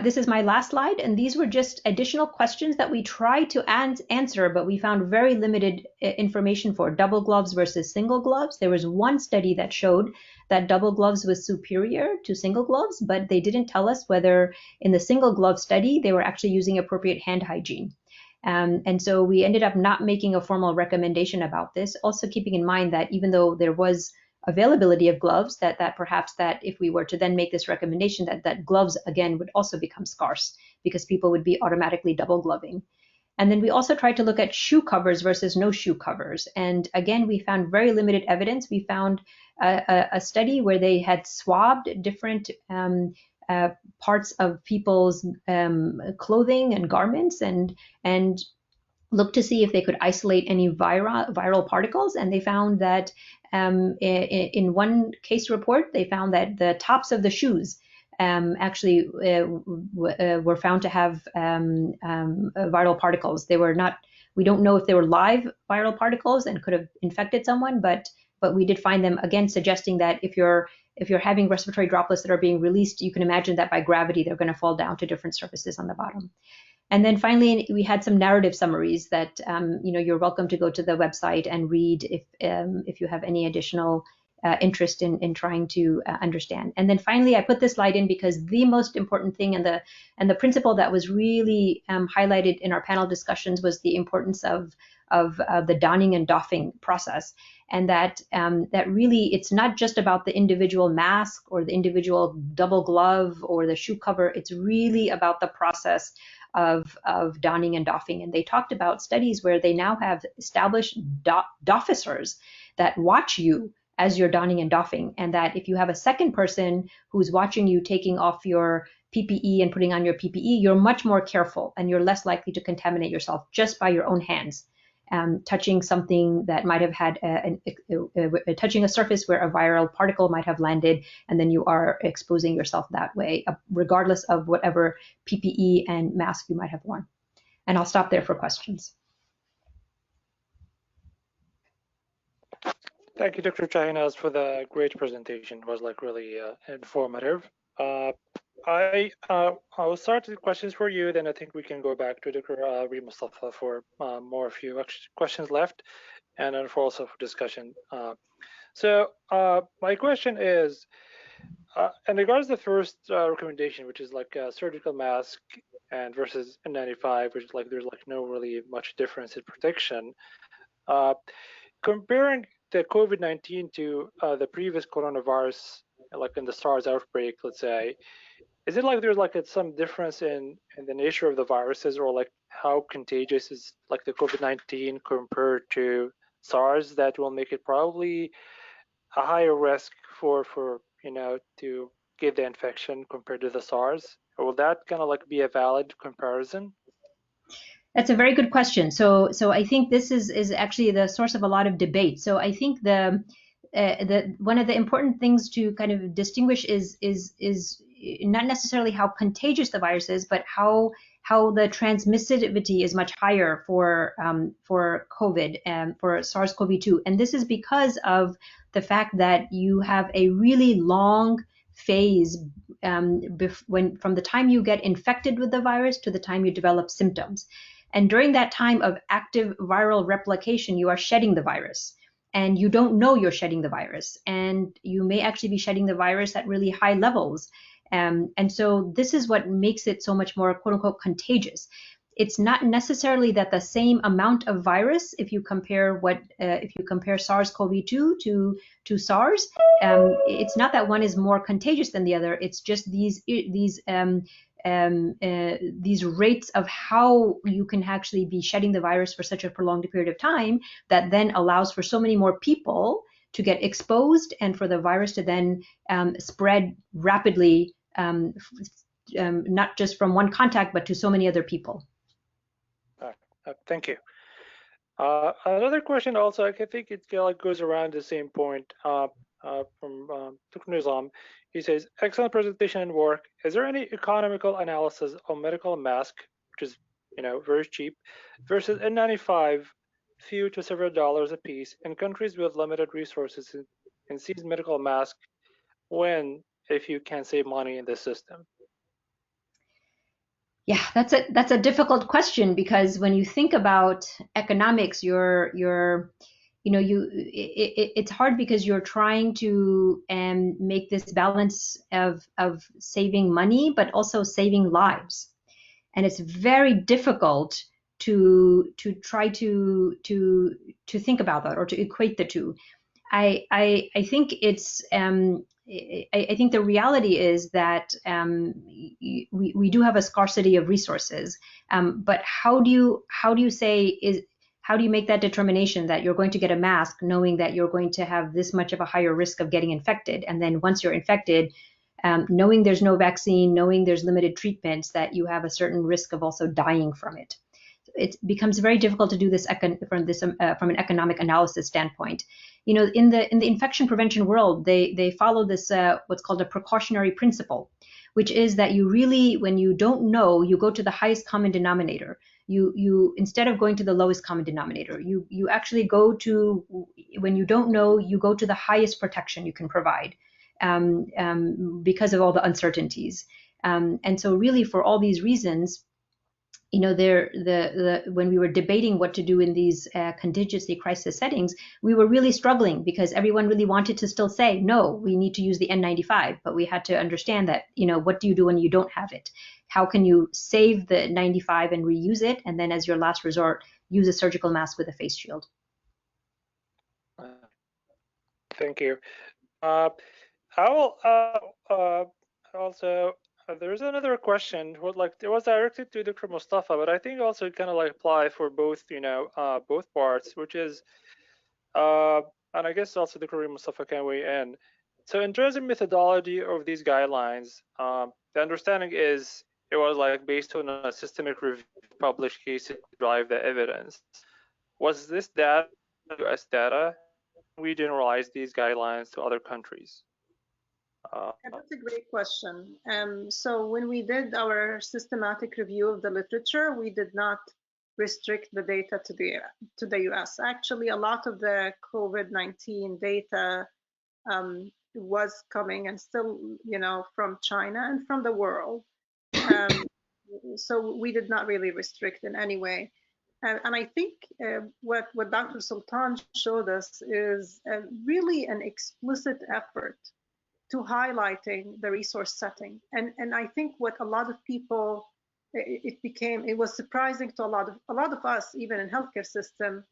this is my last slide, and these were just additional questions that we tried to answer, but we found very limited information for double gloves versus single gloves. There was one study that showed that double gloves was superior to single gloves, but they didn't tell us whether in the single glove study they were actually using appropriate hand hygiene. And so we ended up not making a formal recommendation about this, also keeping in mind that even though there was availability of gloves, that perhaps that if we were to then make this recommendation that gloves again would also become scarce because people would be automatically double gloving. And then we also tried to look at shoe covers versus no shoe covers. And again, we found very limited evidence. We found a study where they had swabbed different parts of people's clothing and garments and looked to see if they could isolate any viral particles. And they found that in one case report, they found that the tops of the shoes actually were found to have viral particles. They were not, we don't know if they were live viral particles and could have infected someone, but we did find them, again, suggesting that if you're having respiratory droplets that are being released, you can imagine that by gravity, they're going to fall down to different surfaces on the bottom. And then finally, we had some narrative summaries that you're welcome to go to the website and read if you have any additional interest in trying to understand. And then finally, I put this slide in because the most important thing and the principle that was really highlighted in our panel discussions was the importance of the donning and doffing process, and that really it's not just about the individual mask or the individual double glove or the shoe cover. It's really about the process of donning and doffing. And they talked about studies where they now have established doffisers that watch you as you're donning and doffing, and that if you have a second person who's watching you taking off your PPE and putting on your PPE, you're much more careful and you're less likely to contaminate yourself just by your own hands, touching something that might have had touching a surface where a viral particle might have landed, and then you are exposing yourself that way, regardless of whatever PPE and mask you might have worn. And I'll stop there for questions. Thank you, Dr. Chahinaz, for the great presentation. It was like really informative. I will start with questions for you, then I think we can go back to Dr. Mustafa for more few questions left, and then for also for discussion. So my question is, in regards to the first recommendation, which is like a surgical mask and versus N95, which is like there's like no really much difference in protection. Comparing the COVID-19 to the previous coronavirus, like in the SARS outbreak, let's say, is it like there's like some difference in the nature of the viruses, or like how contagious is like the COVID-19 compared to SARS that will make it probably a higher risk for to get the infection compared to the SARS? Or will that kind of like be a valid comparison? That's a very good question. So I think this is actually the source of a lot of debate. So I think the one of the important things to kind of distinguish is not necessarily how contagious the virus is, but how the transmissivity is much higher for COVID and for SARS-CoV-2. And this is because of the fact that you have a really long phase from the time you get infected with the virus to the time you develop symptoms. And during that time of active viral replication, you are shedding the virus. And you don't know you're shedding the virus. And you may actually be shedding the virus at really high levels. And so this is what makes it so much more, quote unquote, contagious. It's not necessarily that the same amount of virus, if you compare SARS-CoV-2 to SARS, it's not that one is more contagious than the other. It's just these rates of how you can actually be shedding the virus for such a prolonged period of time that then allows for so many more people to get exposed and for the virus to then spread rapidly, not just from one contact, but to so many other people. Thank you. Another question also, I think it goes around the same point from Dr. Nizam. He says, excellent presentation and work. Is there any economical analysis on medical mask, which is very cheap, versus N95, few to several dollars a piece, in countries with limited resources and seize medical mask if you can save money in the system? Yeah, that's a difficult question, because when you think about economics, it's hard because you're trying to make this balance of saving money but also saving lives, and it's very difficult to try to think about that or to equate the two. I think it's I think the reality is that we do have a scarcity of resources, but how do you make that determination that you're going to get a mask knowing that you're going to have this much of a higher risk of getting infected, and then once you're infected, knowing there's no vaccine, knowing there's limited treatments, that you have a certain risk of also dying from it. It becomes very difficult to do this from an economic analysis standpoint. In the infection prevention world, they follow this what's called a precautionary principle, which is that you really, when you don't know, you go to the highest common denominator. You instead of going to the lowest common denominator, you actually go to, when you don't know, you go to the highest protection you can provide, because of all the uncertainties. And so really, for all these reasons, when we were debating what to do in these contingency crisis settings, we were really struggling because everyone really wanted to still say, no, we need to use the N95, but we had to understand that, what do you do when you don't have it? How can you save the 95 and reuse it? And then as your last resort, use a surgical mask with a face shield. Thank you. I will also, there's another question. It was directed to Dr. Mustafa, but I think also it kind of apply for both, both parts, which is, and I guess also Dr. Mustafa can weigh in. So in terms of methodology of these guidelines, the understanding is it was based on a systemic review of published cases to drive the evidence. Was this data US data? We generalize these guidelines to other countries? That's a great question. So when we did our systematic review of the literature, we did not restrict the data to the US. Actually, a lot of the COVID-19 data was coming and still, from China and from the world. So we did not really restrict in any way. And I think what Dr. Sultan showed us is really an explicit effort to highlighting the resource setting. And I think what a lot of people, it was surprising to a lot of us, even in healthcare system,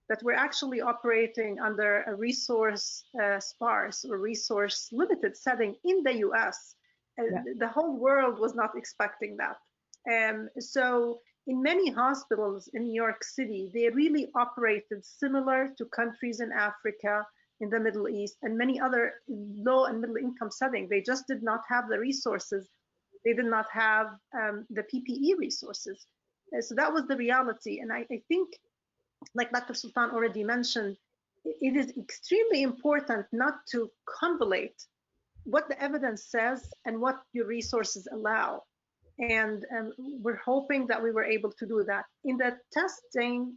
that we're actually operating under a resource sparse or resource limited setting in the US. Yeah. The whole world was not expecting that. So in many hospitals in New York City, they really operated similar to countries in Africa in the Middle East and many other low and middle income settings. They just did not have the resources. They did not have the PPE resources. So that was the reality. And I think, like Dr. Sultan already mentioned, it is extremely important not to convolute what the evidence says and what your resources allow. And we're hoping that we were able to do that. In the testing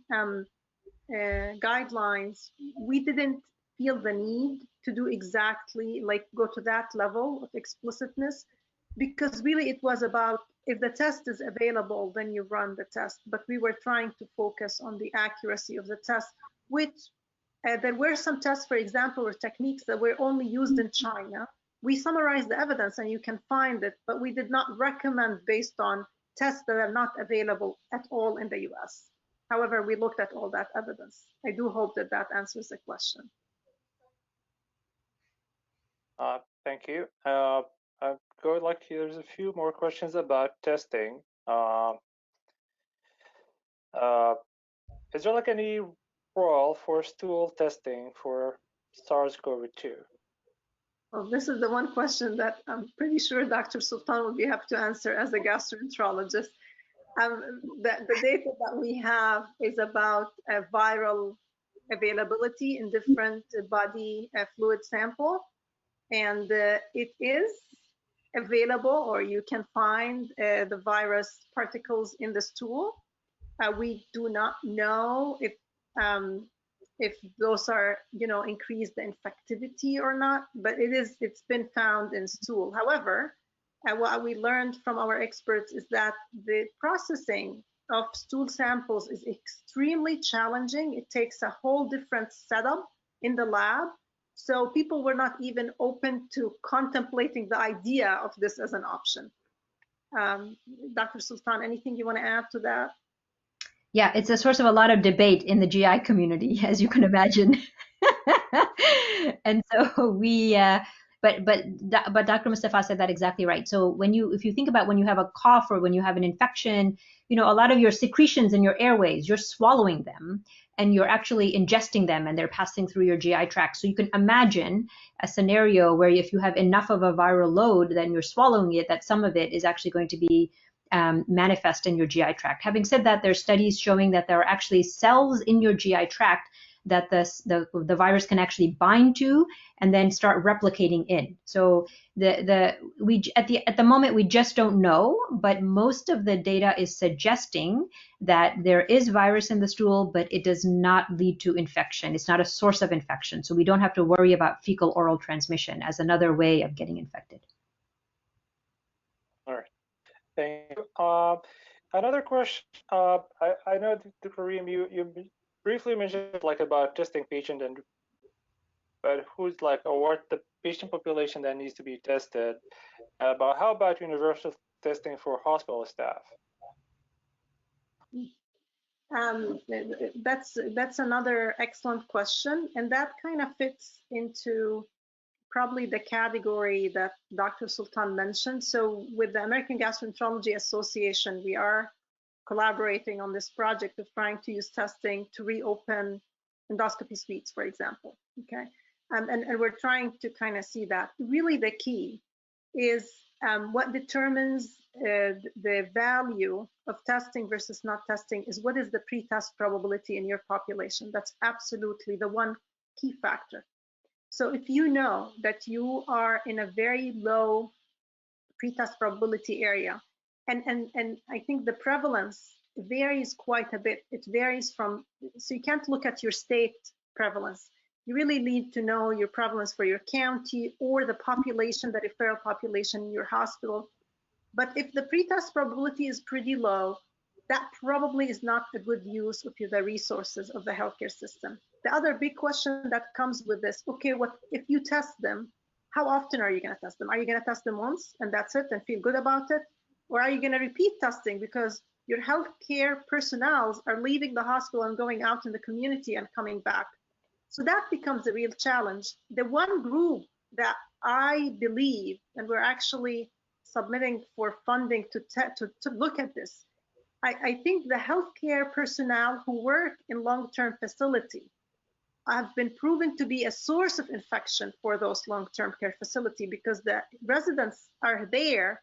guidelines, we didn't feel the need to do exactly like go to that level of explicitness, because really it was about if the test is available, then you run the test. But we were trying to focus on the accuracy of the test, which there were some tests, for example, or techniques that were only used in China. We summarized the evidence and you can find it, but we did not recommend based on tests that are not available at all in the US. However, we looked at all that evidence. I do hope that that answers the question. Thank you. I go like there's a few more questions about testing. Is there like any role for stool testing for SARS-CoV-2? Well, this is the one question that I'm pretty sure Dr. Sultan will be happy to answer as a gastroenterologist. The data that we have is about viral availability in different body fluid sample. And it is available, or you can find the virus particles in the stool. We do not know if those are, increase the infectivity or not, but it's been found in stool. However, what we learned from our experts is that the processing of stool samples is extremely challenging. It takes a whole different setup in the lab. So people were not even open to contemplating the idea of this as an option. Dr. Sultan, anything you want to add to that? Yeah, it's a source of a lot of debate in the GI community, as you can imagine. And so we, but Dr. Mustafa said that exactly right. So if you think about when you have a cough or when you have an infection, a lot of your secretions in your airways, you're swallowing them and you're actually ingesting them and they're passing through your GI tract. So you can imagine a scenario where if you have enough of a viral load, then you're swallowing it, that some of it is actually going to be manifest in your GI tract. Having said that, there are studies showing that there are actually cells in your GI tract that the virus can actually bind to and then start replicating in. So at the moment we just don't know, but most of the data is suggesting that there is virus in the stool, but it does not lead to infection. It's not a source of infection. So we don't have to worry about fecal oral transmission as another way of getting infected. All right. Thank you. Another question. I know, Dr. Reem, you briefly mentioned about testing patient, but who's or what the patient population that needs to be tested. But how about universal testing for hospital staff? That's another excellent question, and that kind of fits into probably the category that Dr. Sultan mentioned. So with the American Gastroenterology Association, we are collaborating on this project of trying to use testing to reopen endoscopy suites, for example. Okay, and we're trying to kind of see that. Really, the key is what determines the value of testing versus not testing is what is the pre-test probability in your population. That's absolutely the one key factor. So if you know that you are in a very low pre-test probability area, and I think the prevalence varies quite a bit. It varies from, so you can't look at your state prevalence. You really need to know your prevalence for your county or the population, the referral population in your hospital. But if the pre-test probability is pretty low, that probably is not a good use of the resources of the healthcare system. The other big question that comes with this, okay, what if you test them, how often are you going to test them? Are you going to test them once and that's it and feel good about it? Or are you going to repeat testing because your healthcare personnel are leaving the hospital and going out in the community and coming back? So that becomes a real challenge. The one group that I believe, and we're actually submitting for funding to look at this, I think the healthcare personnel who work in long-term facility, have been proven to be a source of infection for those long-term care facility, because the residents are there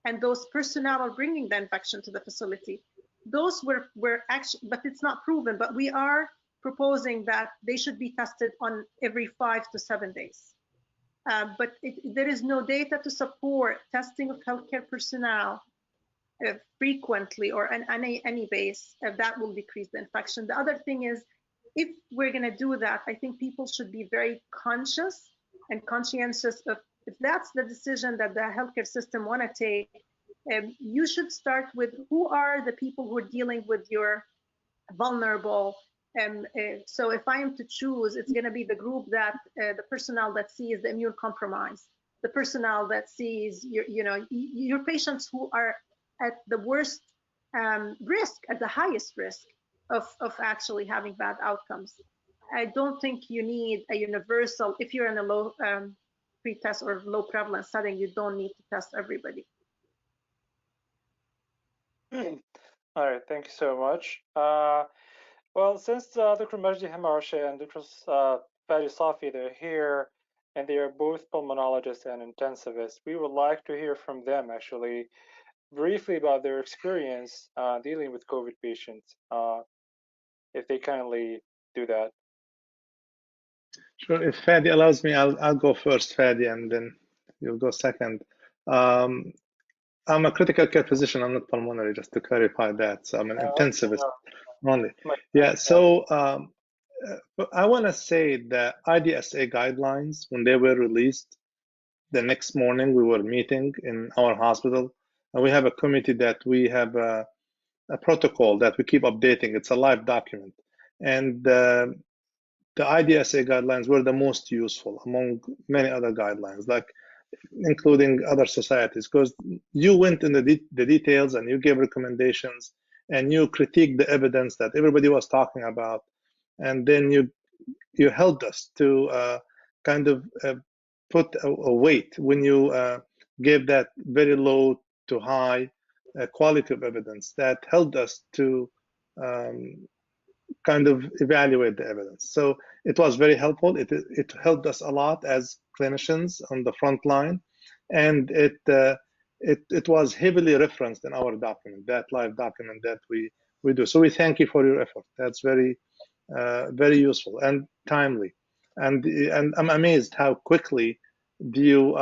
and those personnel are bringing the infection to the facility. Those were actually, but it's not proven, but we are proposing that they should be tested on every 5 to 7 days. But there is no data to support testing of healthcare personnel frequently or on any base. That will decrease the infection. The other thing is, if we're going to do that, I think people should be very conscious and conscientious of, if that's the decision that the healthcare system want to take, you should start with who are the people who are dealing with your vulnerable. So if I am to choose, it's going to be the group that the personnel that sees the immune compromised, the personnel that sees your patients who are at the worst risk, at the highest risk of actually having bad outcomes. I don't think you need a universal, if you're in a low pretest or low prevalence setting, you don't need to test everybody. All right, thank you so much. Well, since Dr. Majdi Hamarshe and Dr. Fadi Safi, they're here, and they are both pulmonologists and intensivists, we would like to hear from them actually briefly about their experience dealing with COVID patients, if they kindly do that. Sure. If Fadi allows me, I'll go first, Fadi, and then you'll go second. I'm a critical care physician. I'm not pulmonary, just to clarify that. So I'm an intensivist only. Yeah. So I want to say that IDSA guidelines, when they were released, the next morning we were meeting in our hospital, and we have a committee that we have a protocol that we keep updating. It's a live document, and the IDSA guidelines were the most useful among many other guidelines, like including other societies, because you went into the details and you gave recommendations and you critiqued the evidence that everybody was talking about, and then you helped us to kind of put a weight when you gave that very low to high quality of evidence that helped us to kind of evaluate the evidence. So it was very helpful. It helped us a lot as clinicians on the front line, and it was heavily referenced in our document, that live document that we do. So we thank you for your effort. That's very very useful and timely, and I'm amazed how quickly you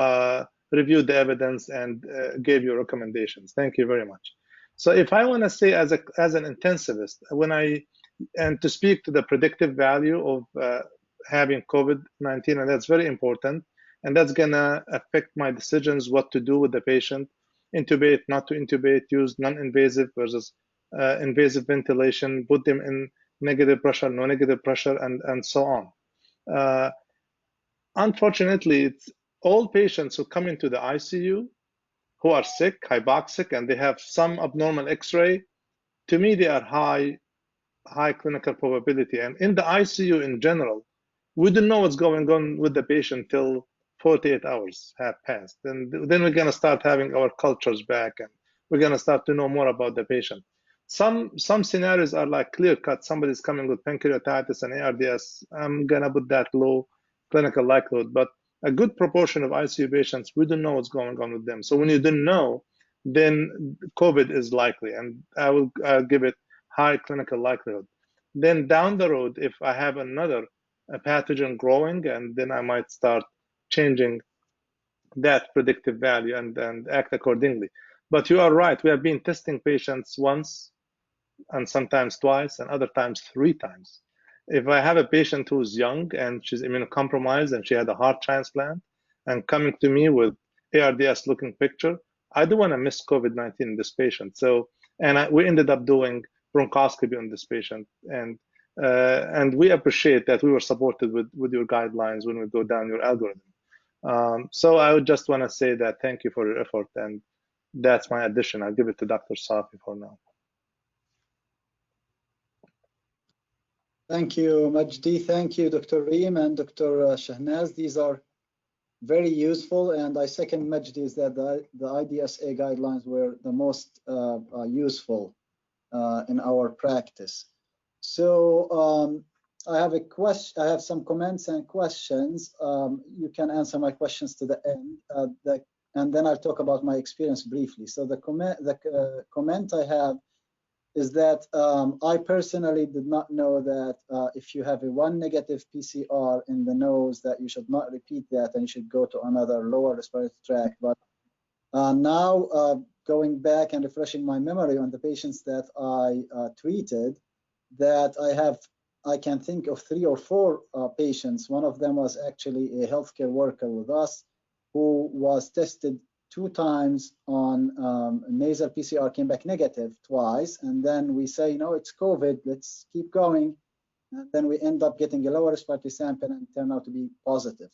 reviewed the evidence and gave your recommendations. Thank you very much. So if I want to say as an intensivist, and to speak to the predictive value of having COVID-19, and that's very important, and that's gonna affect my decisions what to do with the patient, intubate, not to intubate, use non-invasive versus invasive ventilation, put them in negative pressure, no negative pressure, and so on. Unfortunately, it's all patients who come into the ICU who are sick, hypoxic, and they have some abnormal X-ray. To me, they are high clinical probability. And in the ICU in general, we don't know what's going on with the patient till 48 hours have passed. And then we're going to start having our cultures back, and we're going to start to know more about the patient. Some scenarios are like clear cut. Somebody's coming with pancreatitis and ARDS. I'm going to put that low clinical likelihood. But a good proportion of ICU patients, we don't know what's going on with them. So when you don't know, then COVID is likely, and I'll give it high clinical likelihood. Then down the road, if I have another pathogen growing, and then I might start changing that predictive value and act accordingly. But you are right, we have been testing patients once and sometimes twice and other times 3 times. If I have a patient who's young and she's immunocompromised and she had a heart transplant and coming to me with ARDS looking picture, I don't want to miss COVID-19 in this patient. So, we ended up doing bronchoscopy on this patient, and we appreciate that we were supported with your guidelines when we go down your algorithm. So I would just want to say that thank you for your effort, and that's my addition. I'll give it to Dr. Safi for now. Thank you, Majdi. Thank you, Dr. Reem and Dr. Shahnaz. These are very useful, and I second Majdi's that the IDSA guidelines were the most useful in our practice. So I have a question. I have some comments and questions. You can answer my questions to the end, and then I'll talk about my experience briefly. So the comment I have is that I personally did not know that if you have a 1 negative PCR in the nose, that you should not repeat that and you should go to another lower respiratory tract. But now going back and refreshing my memory on the patients that I treated, that I can think of 3 or 4 patients. One of them was actually a healthcare worker with us who was tested 2 times on nasal PCR, came back negative twice, and then we say, no, it's COVID, let's keep going. And then we end up getting a lower respiratory sample and turn out to be positive.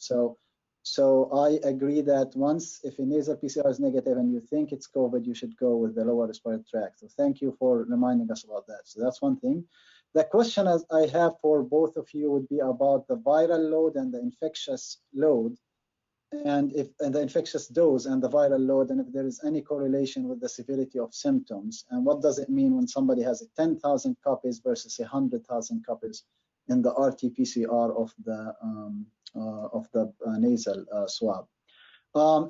So I agree that once, if a nasal PCR is negative and you think it's COVID, you should go with the lower respiratory tract. So thank you for reminding us about that. So that's one thing. The question as I have for both of you would be about the viral load and the infectious load, and the infectious dose and the viral load, and if there is any correlation with the severity of symptoms, and what does it mean when somebody has a 10,000 copies versus 100,000 copies in the RT-PCR of the nasal swab.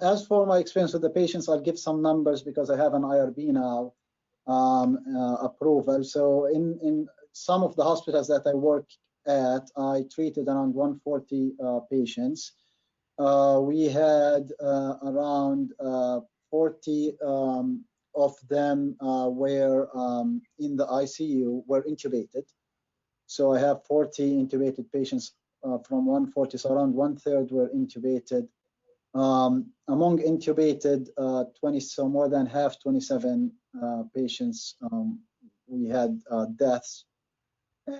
As for my experience with the patients, I'll give some numbers because I have an IRB now approval. So in some of the hospitals that I work at, I treated around 140 patients. We had around 40 of them were in the ICU, were intubated. So I have 40 intubated patients from 140, so around 1/3 were intubated. Among intubated, 20, so more than half, 27 patients, we had deaths.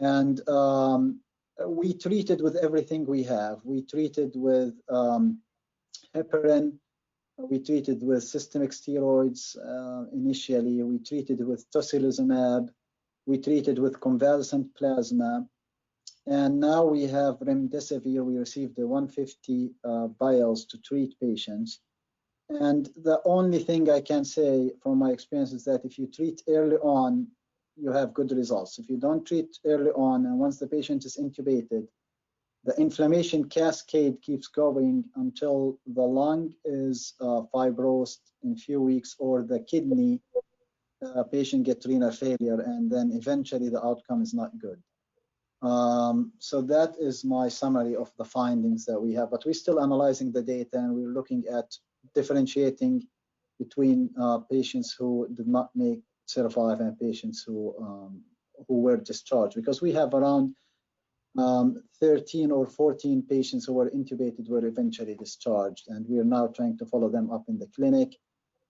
And we treated with everything we have. We treated with heparin. We treated with systemic steroids initially. We treated with tocilizumab. We treated with convalescent plasma. And now we have remdesivir. We received the 150 vials to treat patients. And the only thing I can say from my experience is that if you treat early on, you have good results. If you don't treat early on, and once the patient is intubated, the inflammation cascade keeps going until the lung is fibrosed in a few weeks, or the kidney, patient gets renal failure, and then eventually the outcome is not good. So that is my summary of the findings that we have, but we're still analyzing the data, and we're looking at differentiating between patients who did not make survive and patients who were discharged, because we have around 13 or 14 patients who were intubated were eventually discharged, and we are now trying to follow them up in the clinic,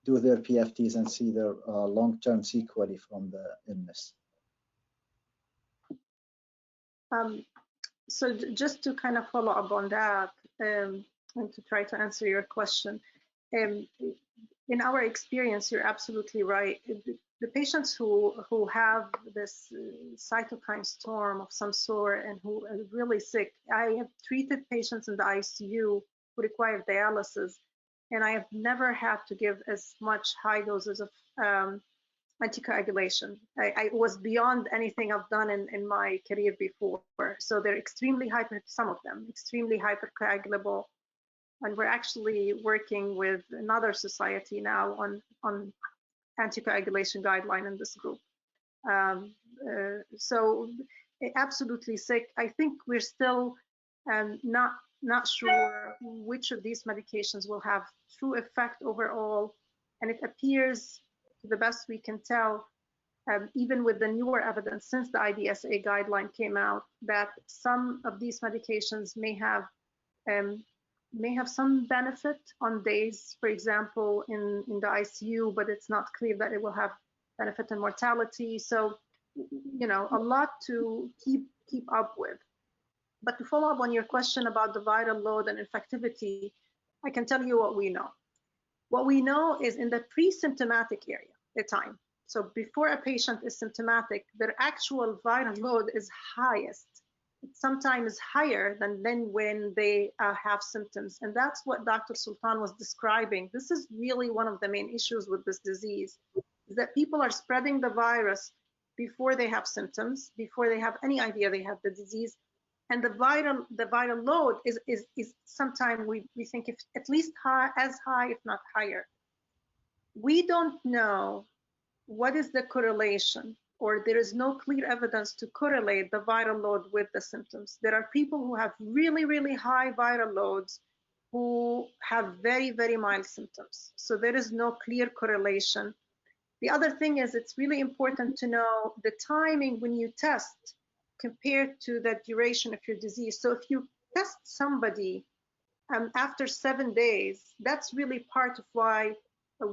do their PFTs, and see their long-term sequelae from the illness. So just to kind of follow up on that, and to try to answer your question, in our experience, you're absolutely right. The patients who have this cytokine storm of some sort and who are really sick, I have treated patients in the ICU who require dialysis, and I have never had to give as much high doses of anticoagulation. I was beyond anything I've done in my career before. So they're extremely some of them extremely hypercoagulable. And we're actually working with another society now on anticoagulation guideline in this group. So absolutely sick. I think we're still not sure which of these medications will have true effect overall. And it appears, to the best we can tell, even with the newer evidence since the IDSA guideline came out, that some of these medications may have some benefit on days, for example, in the ICU, but it's not clear that it will have benefit in mortality. So, you know, a lot to keep up with. But to follow up on your question about the viral load and infectivity, I can tell you what we know. What we know is in the pre-symptomatic area, the time. So before a patient is symptomatic, their actual viral load is highest. It's sometimes higher than when they have symptoms. And that's what Dr. Sultan was describing. This is really one of the main issues with this disease, is that people are spreading the virus before they have symptoms, before they have any idea they have the disease. And the viral load is sometimes we think if at least as high, if not higher. We don't know what is the correlation, or there is no clear evidence to correlate the viral load with the symptoms. There are people who have really, really high viral loads who have very, very mild symptoms. So there is no clear correlation. The other thing is it's really important to know the timing when you test compared to the duration of your disease. So if you test somebody after 7 days, that's really part of why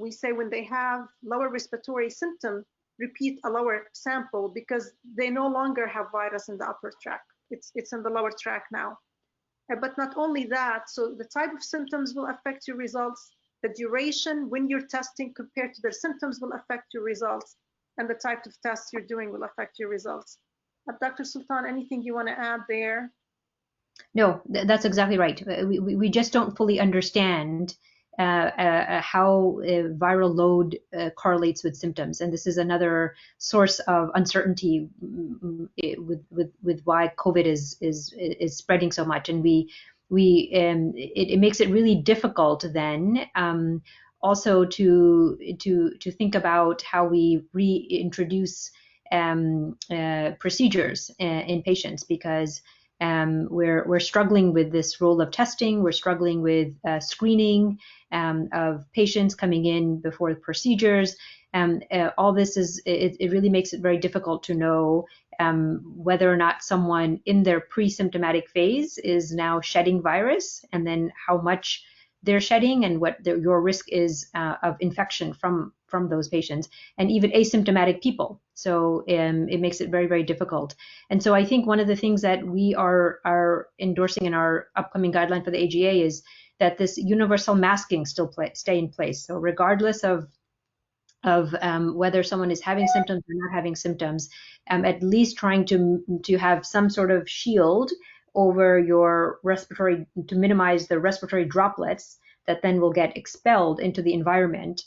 we say when they have lower respiratory symptom, repeat a lower sample, because they no longer have virus in the upper tract. It's in the lower tract now. But not only that, so the type of symptoms will affect your results. The duration when you're testing compared to their symptoms will affect your results, and the type of tests you're doing will affect your results. Dr. Sultan, anything you want to add there? No, that's exactly right. We just don't fully understand how viral load correlates with symptoms, and this is another source of uncertainty with why COVID is spreading so much, and it makes it really difficult then also to think about how we reintroduce procedures in patients, because we're struggling with this role of testing. We're struggling with screening of patients coming in before the procedures. All this it really makes it very difficult to know whether or not someone in their pre-symptomatic phase is now shedding virus, and then how much they're shedding, and what your risk is of infection from those patients, and even asymptomatic people. So it makes it very, very difficult. And so I think one of the things that we are endorsing in our upcoming guideline for the AGA is that this universal masking still stay in place. So regardless of whether someone is having symptoms or not having symptoms, at least trying to have some sort of shield over your respiratory, to minimize the respiratory droplets that then will get expelled into the environment,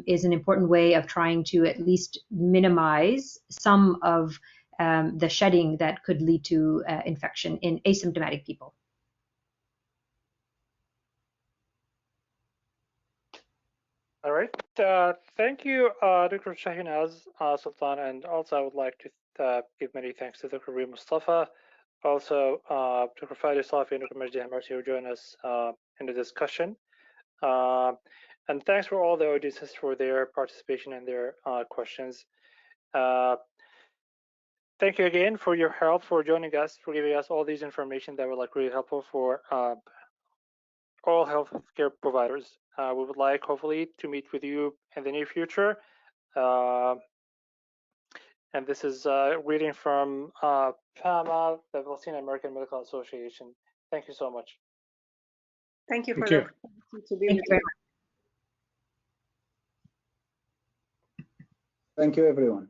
is an important way of trying to at least minimize some of the shedding that could lead to infection in asymptomatic people. All right. Thank you, Dr. Shahinaz Sultan, and also I would like to give many thanks to Dr. Reem Mustafa, also Dr. Fadi Safi and Dr. Majdi Hamarti who joined us in the discussion. And thanks for all the audiences for their participation and their questions. Thank you again for your help, for joining us, for giving us all these information that were really helpful for all healthcare providers. We would like hopefully to meet with you in the near future. And this is reading from PAMA, the Palestinian American Medical Association. Thank you so much. Thank you for the opportunity to be with you. Thank you, everyone.